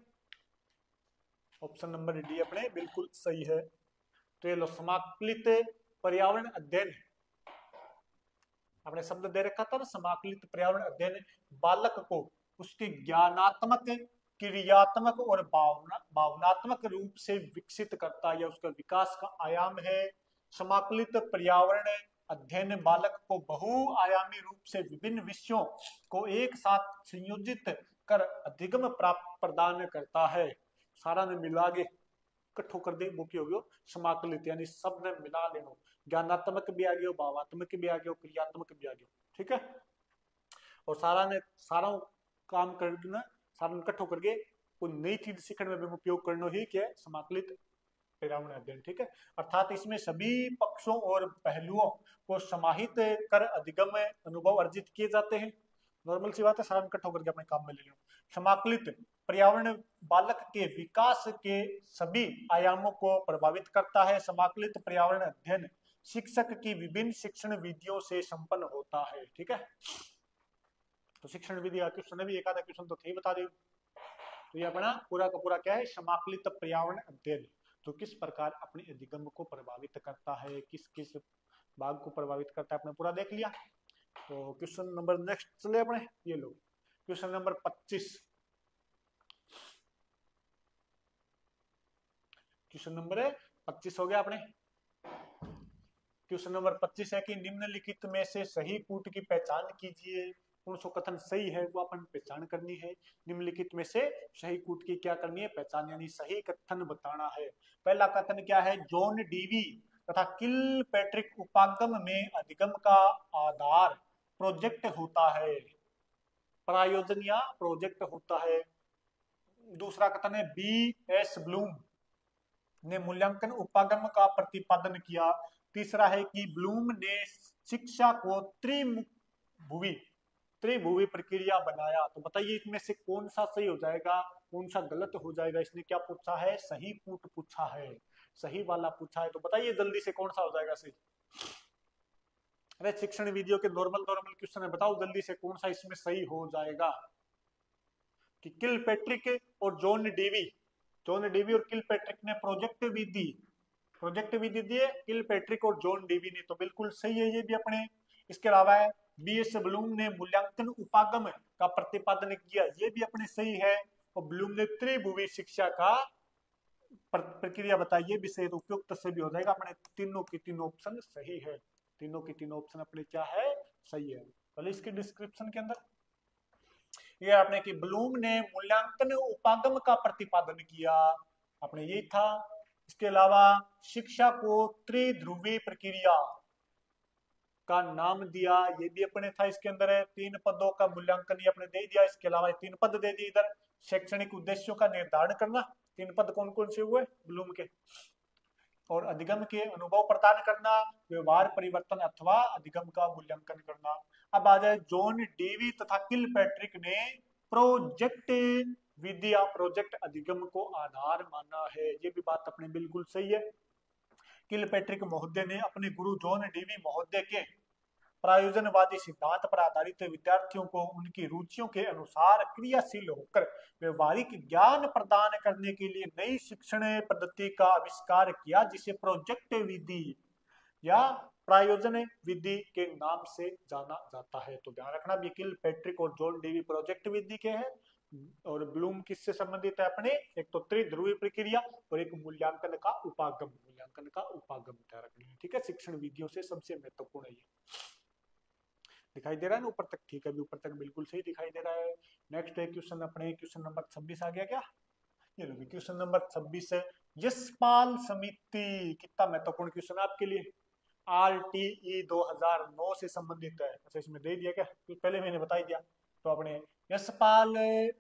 ऑप्शन नंबर डी अपने बिल्कुल सही है। तो ये लो, समाकलित पर्यावरण अध्ययन, आपने शब्द दे रखा था ना, समाकलित पर्यावरण अध्ययन बालक को उसके ज्ञानात्मक, क्रियात्मक और भावनात्मक रूप से विकसित करता है या उसका विकास का आयाम है। समाकलित पर्यावरण अध्ययन बालक को बहुआयामी रूप से विभिन्न विषयों को एक साथ संयोजित कर अधिगम प्राप्त प्रदान करता है। सारा ने मिला के इकट्ठो कर दे, वो क्या हो गया समाकलित, यानी सब ने मिला लेना, ज्ञानात्मक भी आ गया, भावात्मक भी आ गया, क्रियात्मक भी आ गया। ठीक है, और सारा ने सारा काम करना, सारा इकट्ठो करके कोई नई चीज सीखने में भी उपयोग करना ही क्या है समाकलित पर्यावरण अध्ययन। ठीक है, अर्थात इसमें सभी पक्षों और पहलुओं को समाहित कर अधिगम अनुभव अर्जित किए जाते हैं। नॉर्मल सी बात है, सारा इकट्ठा करके अपने काम में ले लो। समाकलित पर्यावरण बालक के विकास के सभी आयामों को प्रभावित करता है। समाकलित पर्यावरण अध्ययन शिक्षक की विभिन्न शिक्षण विधियों से संपन्न होता है। ठीक है, तो शिक्षण विधि क्वेश्चन भी एक आधा क्वेश्चन तो थे बता दे। तो ये अपना पूरा का पूरा क्या है, समाकलित पर्यावरण अध्ययन, तो किस प्रकार अपने अधिगम को प्रभावित करता है, किस किस भाग को प्रभावित करता है, अपने पूरा देख लिया। तो क्वेश्चन नंबर नेक्स्ट चले अपने, ये लो क्वेश्चन नंबर 25। क्वेश्चन नंबर 25 हो गया अपने। क्वेश्चन नंबर 25 है कि निम्नलिखित में से सही कूट की पहचान कीजिए। कौन सा कथन सही है वो अपन पहचान करनी है। निम्नलिखित में से सही कूट की क्या करनी है, पहचान, यानी सही कथन बताना है। पहला कथन क्या है, जॉन डीवी तथा किल पैट्रिक उपागम में अधिगम का आधार प्रोजेक्ट होता है, प्रायोजन या प्रोजेक्ट होता है। दूसरा कथन है बी एस ब्लूम ने मूल्यांकन उपागम का प्रतिपादन किया। तीसरा है कि ब्लूम ने शिक्षा को त्रिभुवी प्रक्रिया बनाया। तो बताइए इसमें से कौन सा सही हो जाएगा, कौन सा गलत हो जाएगा। इसने क्या पूछा है, सही कूट पूछा है, सही वाला पूछा है। तो बताइए जल्दी से कौन सा हो जाएगा सही। अरे शिक्षण वीडियो के नॉर्मल क्वेश्चन है, बताओ जल्दी से कौन सा इसमें सही हो जाएगा। कि किल पैट्रिक और जॉन डीवी और किल पैट्रिक ने प्रोजेक्ट विधि दी है, किल पैट्रिक और जॉन डीवी ने, तो बिल्कुल सही है ये भी अपने। इसके अलावा है बी एस ब्लूम ने मूल्यांकन उपागम का प्रतिपादन किया, ये भी अपने सही है। और ब्लूम ने त्रिभुवी शिक्षा का प्रक्रिया बताई, ये भी सही। तो उपयुक्त से भी हो जाएगा अपने, तीनों की तीनों ऑप्शन सही है, तीनों की तीनों ऑप्शन अपने क्या है, सही है। पहले इसके डिस्क्रिप्शन के अंदर ये आपने कि ब्लूम ने मूल्यांकन उपागम का प्रतिपादन किया, आपने यही था। इसके अलावा शिक्षा को त्रिध्रुवी प्रक्रिया का नाम दिया, ये भी अपने था। इसके अंदर है 3 पदों का मूल्यांकन, ये अपने दे दिया। इसके अलावा 3 पद दे दिए इधर। शैक्षणिक उद्देश्यों का निर्धारण करना, 3 पद कौन कौन से हुए ब्लूम के। और अधिगम के अनुभव प्रदान करना, व्यवहार परिवर्तन अथवा अधिगम का मूल्यांकन करना। अब आ जाए जॉन डीवी तथा किल पैट्रिक ने प्रोजेक्ट विद्या प्रोजेक्ट अधिगम को आधार माना है, ये भी बात अपने बिल्कुल सही है। किल पैट्रिक महोदय ने अपने गुरु जॉन डीवी महोदय के प्रायोजनवादी सिद्धांत पर आधारित विद्यार्थियों को उनकी रुचियों के अनुसार क्रियाशील होकर व्यवहारिक ज्ञान प्रदान करने के लिए नई शिक्षण पद्धति का आविष्कार किया, जिसे प्रोजेक्ट विधि या प्रायोजन विधि के नाम से जाना जाता है। तो ध्यान रखना, किल पैट्रिक और जॉन डीवी प्रोजेक्ट विधि के हैं और ब्लूम किससे संबंधित है अपने, एक तो त्रिध्रुवी प्रक्रिया और एक मूल्यांकन का उपागम ध्यान रखना है। ठीक है, शिक्षण विधियों से सबसे महत्वपूर्ण है ये। दिखाई दे रहा है ना ऊपर तक, ठीक है, ऊपर तक बिल्कुल सही दिखाई दे रहा है। नेक्स्ट है क्वेश्चन अपने, क्वेश्चन नंबर 26 आ गया क्या, ये लो क्वेश्चन नंबर 26 है यशपाल समिति, कितना महत्वपूर्ण क्वेश्चन है आपके लिए। RTE 2009 से संबंधित है। अच्छा इसमें दे दिया क्या, पहले मैंने बता दिया। तो अपने यशपाल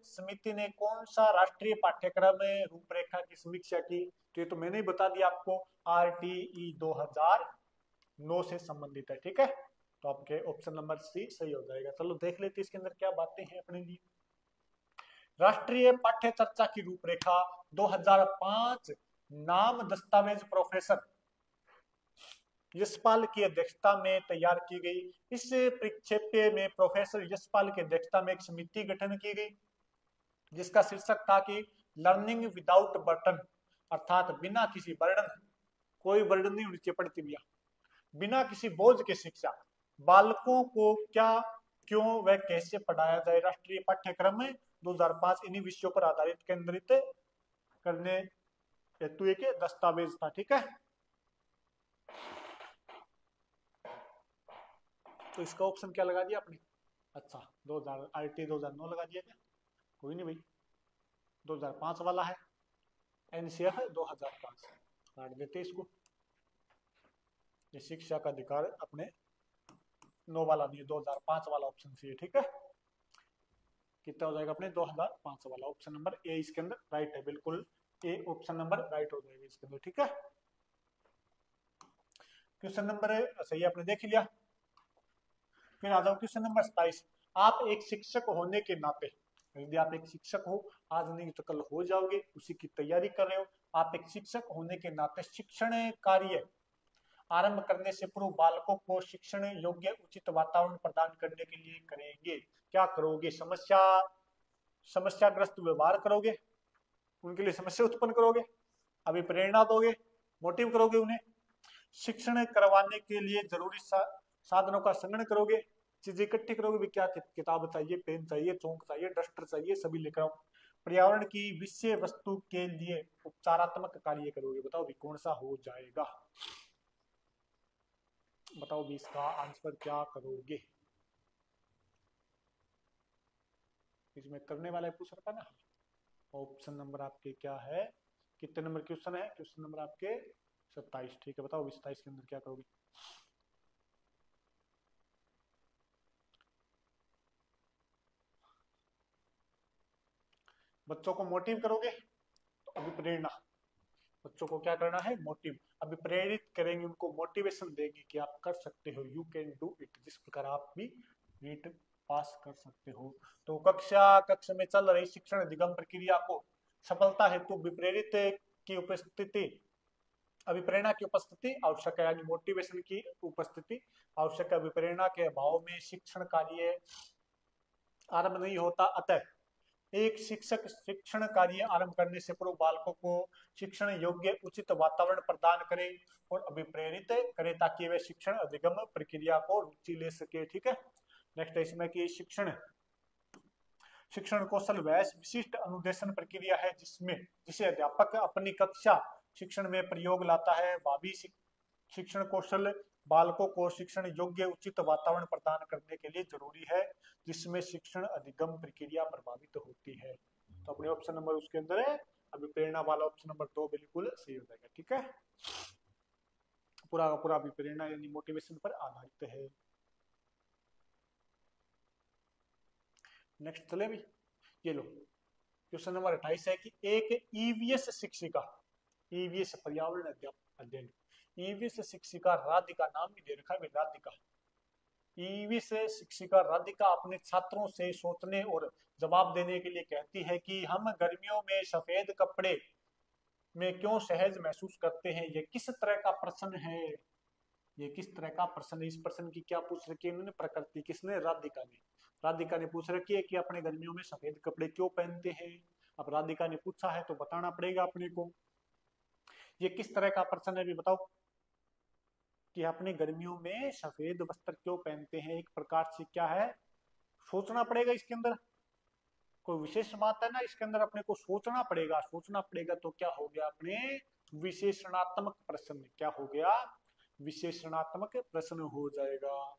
समिति ने कौन सा राष्ट्रीय पाठ्यक्रम रूपरेखा की समीक्षा की, तो ये तो मैंने ही बता दिया आपको, RTE 2009 से संबंधित है। ठीक है, तो आपके ऑप्शन नंबर सी सही हो जाएगा। चलो देख लेते इसके अंदर क्या बातें हैं अपने लिए। राष्ट्रीय पाठ्य चर्चा की रूपरेखा 2005 नाम दस्तावेज प्रोफेसर यशपाल की अध्यक्षता में तैयार की गई। इस परिक्षेप्य में प्रोफेसर यशपाल की अध्यक्षता में एक समिति गठन की गई जिसका शीर्षक था कि लर्निंग विदाउट बर्डन, अर्थात बिना किसी बर्डन, कोई बर्डन नहीं होनी चाहिए पढ़ती भैया, बिना किसी बोझ के शिक्षा, बालकों को क्या क्यों व कैसे पढ़ाया जाए, राष्ट्रीय पाठ्यक्रम में 2005 इन्हीं विषयों पर आधारित केंद्रित करने हेतु एक दस्तावेज था। ठीक है, तो इसका ऑप्शन क्या लगा दिया आपने? अच्छा 2000 आईटी 2009 लगा दिया क्या? कोई नहीं भाई, 2005 वाला है, एनसीएफ है 2005, काट देते इसको। ये शिक्षा का अधिकार अपने 9 वाला नहीं, 2005 वाला ऑप्शन सी है। ठीक है, कितना हो जाएगा अपने 2005 वाला, ऑप्शन नंबर ए इसके अंदर राइट है, बिल्कुल ए ऑप्शन नंबर राइट हो जाएगा इसके अंदर। ठीक है, क्वेश्चन नंबर सही आपने देख लिया। फिर आ जाओ क्वेश्चन नंबर 27। आप एक शिक्षक होने के नाते, यदि आप एक शिक्षक हो, आज नहीं तो कल हो जाओगे, उसी की तैयारी कर रहे हो, आप एक शिक्षक होने के नाते शिक्षण कार्य आरंभ करने से पूर्व बालकों को शिक्षण योग्य उचित वातावरण प्रदान करने के लिए करेंगे। क्या करोगे? समस्याग्रस्त व्यवहार करोगे, उनके लिए समस्या उत्पन्न करोगे, अभी प्रेरणा दोगे, मोटिव करोगे उन्हें, शिक्षण करवाने के लिए जरूरी साधनों का संग्रहण करोगे, चीजें इकट्ठी करोगे भी, क्या किताब चाहिए, पेन चाहिए, चौक चाहिए, डस्टर चाहिए, सभी लेकर आओ, पर्यावरण की विषय वस्तु के लिए उपचारात्मक कार्य करोगे। बताओ भी कौन सा हो जाएगा? बताओ भी इसका आंसर क्या करोगे? इसमें करने वाला पूछ रखा ना। ऑप्शन नंबर आपके क्या है? कितने नंबर क्वेश्चन है? क्वेश्चन नंबर आपके 27। ठीक है, बताओ 27 के अंदर क्या करोगे? बच्चों को मोटिव करोगे, तो अभिप्रेरणा, बच्चों को क्या करना है? मोटिव, अभी प्रेरित करेंगे, उनको मोटिवेशन देंगे कि आप कर सकते हो, यू कैन डू इट, जिस प्रकार आप भी नीट पास कर सकते हो। तो कक्ष में चल रही शिक्षण अधिगम प्रक्रिया को सफलता हेतु विप्रेरित की उपस्थिति, अभिप्रेरणा की उपस्थिति आवश्यक है, यानी मोटिवेशन की उपस्थिति आवश्यक है। अभिप्रेरणा के अभाव में शिक्षण कार्य आरंभ नहीं होता। अतः एक शिक्षक शिक्षण कार्य आरंभ करने से पूर्व बालकों को शिक्षण योग्य उचित वातावरण प्रदान करे और अभिप्रेरित करे ताकि वे शिक्षण अधिगम प्रक्रिया को रुचि ले सके। ठीक है, नेक्स्ट है इसमें कि शिक्षण कौशल वह विशिष्ट अनुदेशन प्रक्रिया है जिसे अध्यापक अपनी कक्षा शिक्षण में प्रयोग लाता है। भावी शिक्षण कौशल बालकों को शिक्षण योग्य उचित वातावरण प्रदान करने के लिए जरूरी है जिसमें शिक्षण अधिगम प्रक्रिया प्रभावित होती है। तो अपने ऑप्शन नंबर उसके अंदर है, अभिप्रेरणा वाला ऑप्शन नंबर 2 बिल्कुल सही हो जाएगा। ठीक है, पूरा का पूरा अभिप्रेरणा यानी मोटिवेशन पर आधारित है। नेक्स्ट चले भी, ये लो क्वेश्चन नंबर 28 है कि एक ईवीएस शिक्षिका, ईवीएस पर्यावरण अध्ययन, ईवीएस शिक्षिका राधिका, नाम भी दे रखा है राधिका, ईवीएस शिक्षिका राधिका अपने छात्रों से सोचने और जवाब देने के लिए कहती है कि हम गर्मियों में सफेद कपड़े में क्यों सहज महसूस करते हैं। ये किस तरह का प्रश्न है? ये किस तरह का प्रश्न? इस प्रश्न की क्या पूछ रखी है इन्होंने? प्रकृति, किसने? राधिका ने। राधिका ने पूछ रखी है कि अपने गर्मियों में सफेद कपड़े क्यों पहनते हैं। अब राधिका ने पूछा है तो बताना पड़ेगा अपने को। ये किस तरह का प्रश्न है भी बताओ, कि अपने गर्मियों में सफेद वस्त्र क्यों पहनते हैं। एक प्रकार से क्या है, सोचना पड़ेगा इसके अंदर, कोई विशेष बात है ना इसके अंदर, अपने को सोचना पड़ेगा। सोचना पड़ेगा तो क्या हो गया अपने विशेषणात्मक प्रश्न। क्या हो गया? विशेषणात्मक प्रश्न हो जाएगा।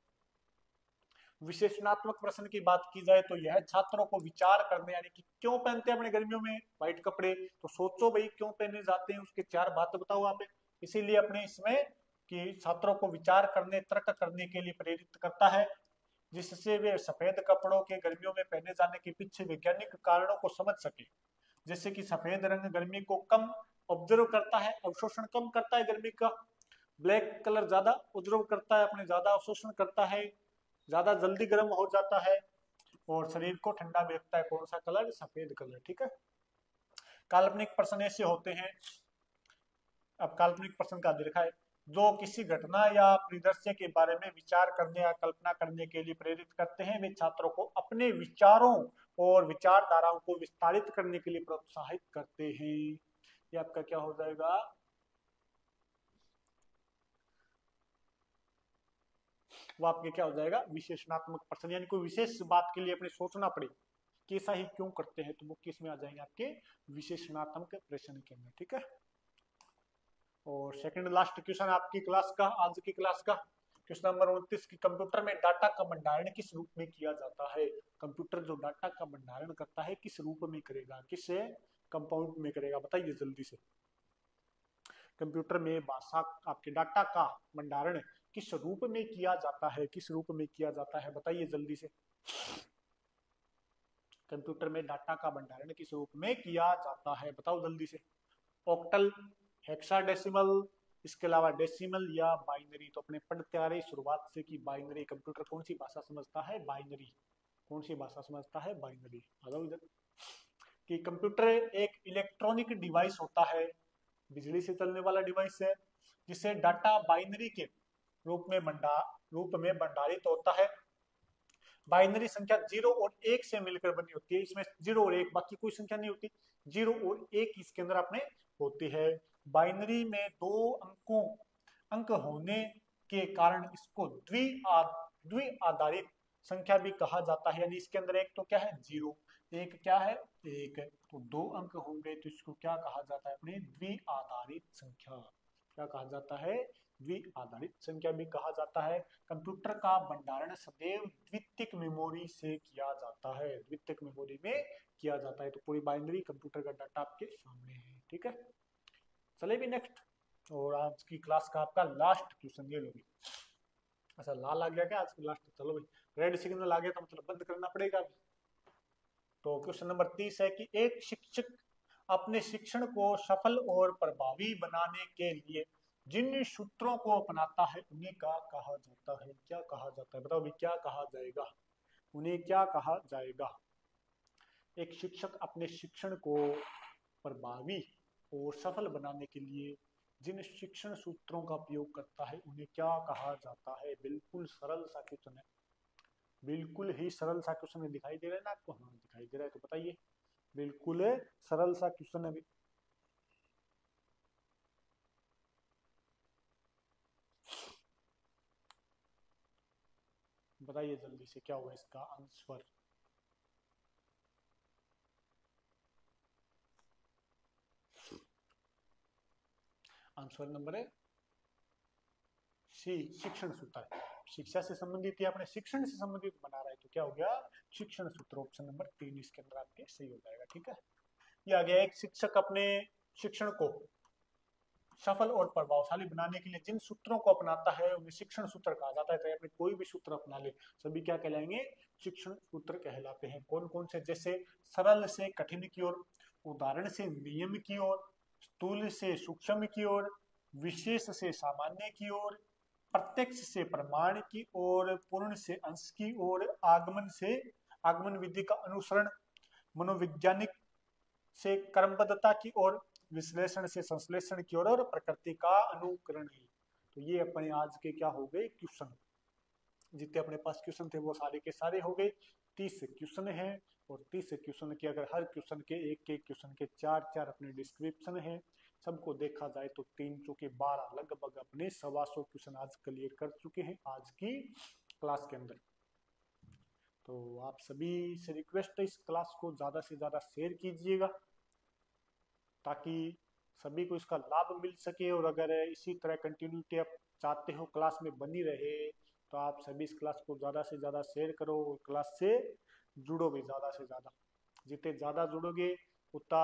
विशेषणात्मक प्रश्न की बात की जाए तो यह छात्रों को विचार करने, यानी कि क्यों पहनते हैं अपने गर्मियों में व्हाइट कपड़े, तो सोचो भाई क्यों पहने जाते हैं, उसके 4 बात बताओ आप। इसीलिए अपने इसमें कि छात्रों को विचार करने, तर्क करने के लिए प्रेरित करता है, जिससे वे सफेद कपड़ों के गर्मियों में पहने जाने के पीछे वैज्ञानिक कारणों को समझ सके। जैसे कि सफेद रंग गर्मी को कम ऑब्जर्व करता है, अवशोषण कम करता है गर्मी का, ब्लैक कलर ज्यादा उपद्रव करता है, अपने ज्यादा अवशोषण करता है, ज्यादा जल्दी गर्म हो जाता है और शरीर को ठंडा भी रखता है। कौन सा कलर? सफेद कलर। ठीक है। काल्पनिक प्रश्न ऐसे होते हैं। अब काल्पनिक प्रश्न का देखा है, जो किसी घटना या परिदृश्य के बारे में विचार करने या कल्पना करने के लिए प्रेरित करते हैं, वे छात्रों को अपने विचारों और विचारधाराओं को विस्तारित करने के लिए प्रोत्साहित करते हैं। ये आपका क्या हो जाएगा? वो आपके क्या हो जाएगा? विशेषणात्मक प्रश्न। यानी कोई विशेष बात के लिए अपने सोचना पड़े कि ऐसा ही क्यों करते हैं, तो वो किस में आ जाएंगे? आपके विशेषणात्मक प्रश्न के अंदर। ठीक है। और सेकंड लास्ट क्वेश्चन आपकी क्लास का, आज की क्लास का क्वेश्चन नंबर 29 की, कंप्यूटर में डाटा का भंडारण किस रूप में किया जाता है? कंप्यूटर जो डाटा का भंडारण करता है किस रूप में करेगा, किस कंपाउंड में करेगा? बताइए जल्दी से। कंप्यूटर में भाषा आपके डाटा का भंडारण किस रूप में किया जाता है, किस रूप में किया जाता है? बताइए जल्दी से। कंप्यूटर में डाटा का भंडारण किस रूप में किया जाता है? बताओ जल्दी से। ऑक्टल, हेक्साडेसिमल, इसके अलावा डेसिमल या बाइनरी? तो अपने पढ़ते आ रहे शुरुआत से कि बाइनरी। कंप्यूटर कौन सी भाषा समझता है? बाइनरी। कौन सी भाषा समझता है? बाइनरी। आ जाओ इधर। कि कंप्यूटर एक इलेक्ट्रॉनिक डिवाइस होता है, बिजली से चलने वाला डिवाइस है, जिसे डाटा बाइनरी के रूप में भंडारित होता है। बाइनरी संख्या 0 और 1 से मिलकर बनी होती है। इसमें 0 और 1, बाकी कोई संख्या नहीं होती। 0 और 1 इसके अंदर अपने होती है। बाइनरी में दो अंक होने के कारण इसको द्वि आधारित संख्या भी कहा जाता है। यानी इसके अंदर एक तो क्या है? 0, एक क्या है? 1। तो दो अंक होंगे तो इसको क्या कहा जाता है? अपने द्वि आधारित संख्या। क्या कहा जाता है? द्वि आधारित संख्या भी कहा जाता है। कंप्यूटर का भंडारण सदैव द्वितीयक मेमोरी से किया जाता है, द्वितीयक मेमोरी में किया जाता है। तो पूरी बाइनरी कंप्यूटर का डाटा आपके सामने है। ठीक है। चले भी नेक्स्ट। और आज की क्लास का आपका लास्ट क्वेश्चन ये लो। अच्छा, लाल आ गया क्या आज की लास्ट? चलो भाई, रेड सिग्नल आ गया तो मतलब बंद करना पड़ेगा। तो क्वेश्चन नंबर 30 है कि एक शिक्षक अपने शिक्षण को सफल और प्रभावी बनाने के लिए जिन सूत्रों को अपनाता है उन्हें क्या कहा जाता है? क्या कहा जाता है? बताओ भी, क्या कहा जाएगा? उन्हें क्या कहा जाएगा? एक शिक्षक अपने शिक्षण को प्रभावी और सफल बनाने के लिए जिन शिक्षण सूत्रों का उपयोग करता है उन्हें क्या कहा जाता है? बिल्कुल सरल सा क्वेश्चन है, बिल्कुल ही सरल सा क्वेश्चन है। दिखाई दे रहा है ना आपको? हाँ दिखाई दे रहा है। तो बताइए, बिल्कुल सरल सा क्वेश्चन है। बताइए जल्दी से क्या हुआ इसका आंसर? आंसर नंबर है सी, शिक्षण सूत्र। शिक्षा से संबंधित या अपने शिक्षण से संबंधित बना रहा है तो क्या हो गया? शिक्षण सूत्र। ऑप्शन नंबर 3 इसके अंदर आपके सही हो जाएगा। ठीक है। ये आ गया, एक शिक्षक अपने शिक्षण को सफल और प्रभावशाली बनाने के लिए जिन सूत्रों को अपनाता है उन्हें शिक्षण सूत्र कहा जाता है। चाहे अपने कोई भी सूत्र अपना ले, सभी क्या कहलाएंगे? शिक्षण सूत्र कहलाते हैं। कौन कौन से? जैसे सरल से कठिन की ओर, उदाहरण से नियम की ओर, स्थूल से सूक्ष्म की ओर, विशेष से सामान्य की ओर, प्रत्यक्ष से प्रमाण की ओर, पूर्ण से अंश की ओर, आगमन से आगमन विधि का अनुसरण, मनोवैज्ञानिक से कर्मबद्धता की ओर, विश्लेषण से संश्लेषण की ओर, और प्रकृति का अनुकरण ही। तो ये अपने आज के क्या हो गए? क्वेश्चन। जितने अपने पास क्वेश्चन थे वो सारे के सारे हो गए। 30 क्वेश्चन है और 30 क्वेश्चन के अगर हर क्वेश्चन के एक क्वेश्चन के 4 अपने डिस्क्रिप्शन है, सबको देखा जाए तो 3 चौके 12, लगभग अपने 125 क्वेश्चन आज क्लियर कर चुके हैं आज की क्लास के अंदर। तो आप सभी से रिक्वेस्ट है इस क्लास को ज्यादा से ज्यादा शेयर कीजिएगा ताकि सभी को इसका लाभ मिल सके। और अगर इसी तरह कंटिन्यूटी आप चाहते हो क्लास में बनी रहे तो आप सभी इस क्लास को ज़्यादा से ज़्यादा शेयर करो और क्लास से जुड़ो भी ज़्यादा से ज़्यादा। जितने ज़्यादा जुड़ोगे उतना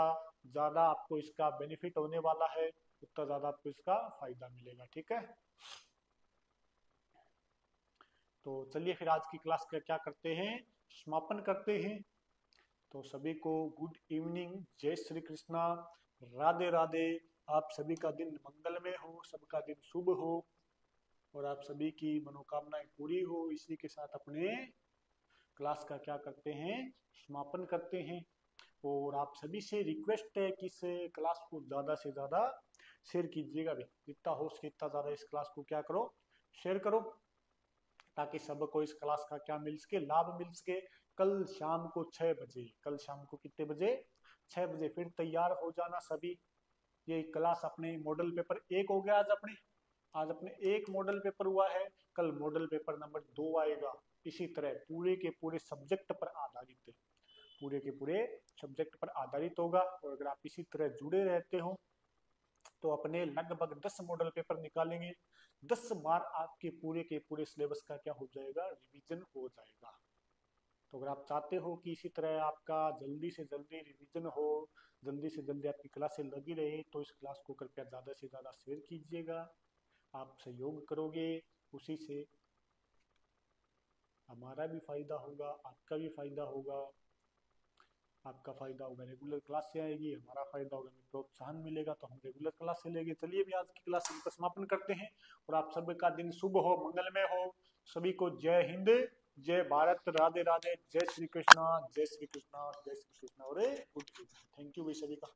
ज़्यादा आपको इसका बेनिफिट होने वाला है, उतना ज़्यादा आपको इसका फायदा मिलेगा। ठीक है। तो चलिए फिर आज की क्लास का क्या करते हैं? समापन करते हैं। तो सभी को गुड इवनिंग, जय श्री कृष्णा, राधे राधे, आप सभी का दिन मंगलमय हो, सबका दिन शुभ हो और आप सभी की मनोकामनाएं पूरी हो। इसी के साथ अपने क्लास का क्या करते हैं, समापन करते हैं। और आप सभी से रिक्वेस्ट है कि इस क्लास को ज़्यादा से ज़्यादा शेयर कीजिएगा भी, जितना हो सके इतना ज़्यादा इस क्लास को क्या करो, शेयर करो, ताकि सबको इस क्लास का क्या मिल सके, लाभ मिल सके। कल शाम को 6 बजे, कल शाम को कितने बजे, 6 बजे फिर तैयार हो जाना सभी। ये क्लास अपने मॉडल पेपर 1 हो गया आज अपने एक मॉडल पेपर हुआ है, कल मॉडल पेपर नंबर 2 आएगा। इसी तरह पूरे के पूरे सब्जेक्ट पर आधारित, पूरे के पूरे सब्जेक्ट पर आधारित होगा। और अगर आप इसी तरह जुड़े रहते हो तो अपने लगभग 10 मॉडल पेपर निकालेंगे, 10 बार आपके पूरे के पूरे सिलेबस का क्या हो जाएगा, रिवीजन हो जाएगा। तो अगर आप चाहते हो कि इसी तरह आपका जल्दी से जल्दी रिवीजन हो, जल्दी से जल्दी आपकी क्लासें लगी रहे, तो इस क्लास को कृपया ज़्यादा से ज़्यादा शेयर कीजिएगा। आप सहयोग करोगे, उसी से हमारा भी फायदा होगा, आपका भी फायदा होगा। आपका फायदा होगा, रेगुलर क्लास से आएगी, हमारा फायदा होगा, हमें प्रोत्साहन मिलेगा तो हम रेगुलर क्लास से लेंगे। चलिए भी आज की क्लास का समापन करते हैं और आप सबका दिन शुभ हो, मंगलमय हो। सभी को जय हिंद, जय भारत, राधे राधे, जय श्री कृष्णा, जय श्री कृष्णा, जय श्री कृष्णा और गुड। थैंक यू भाई सभी का।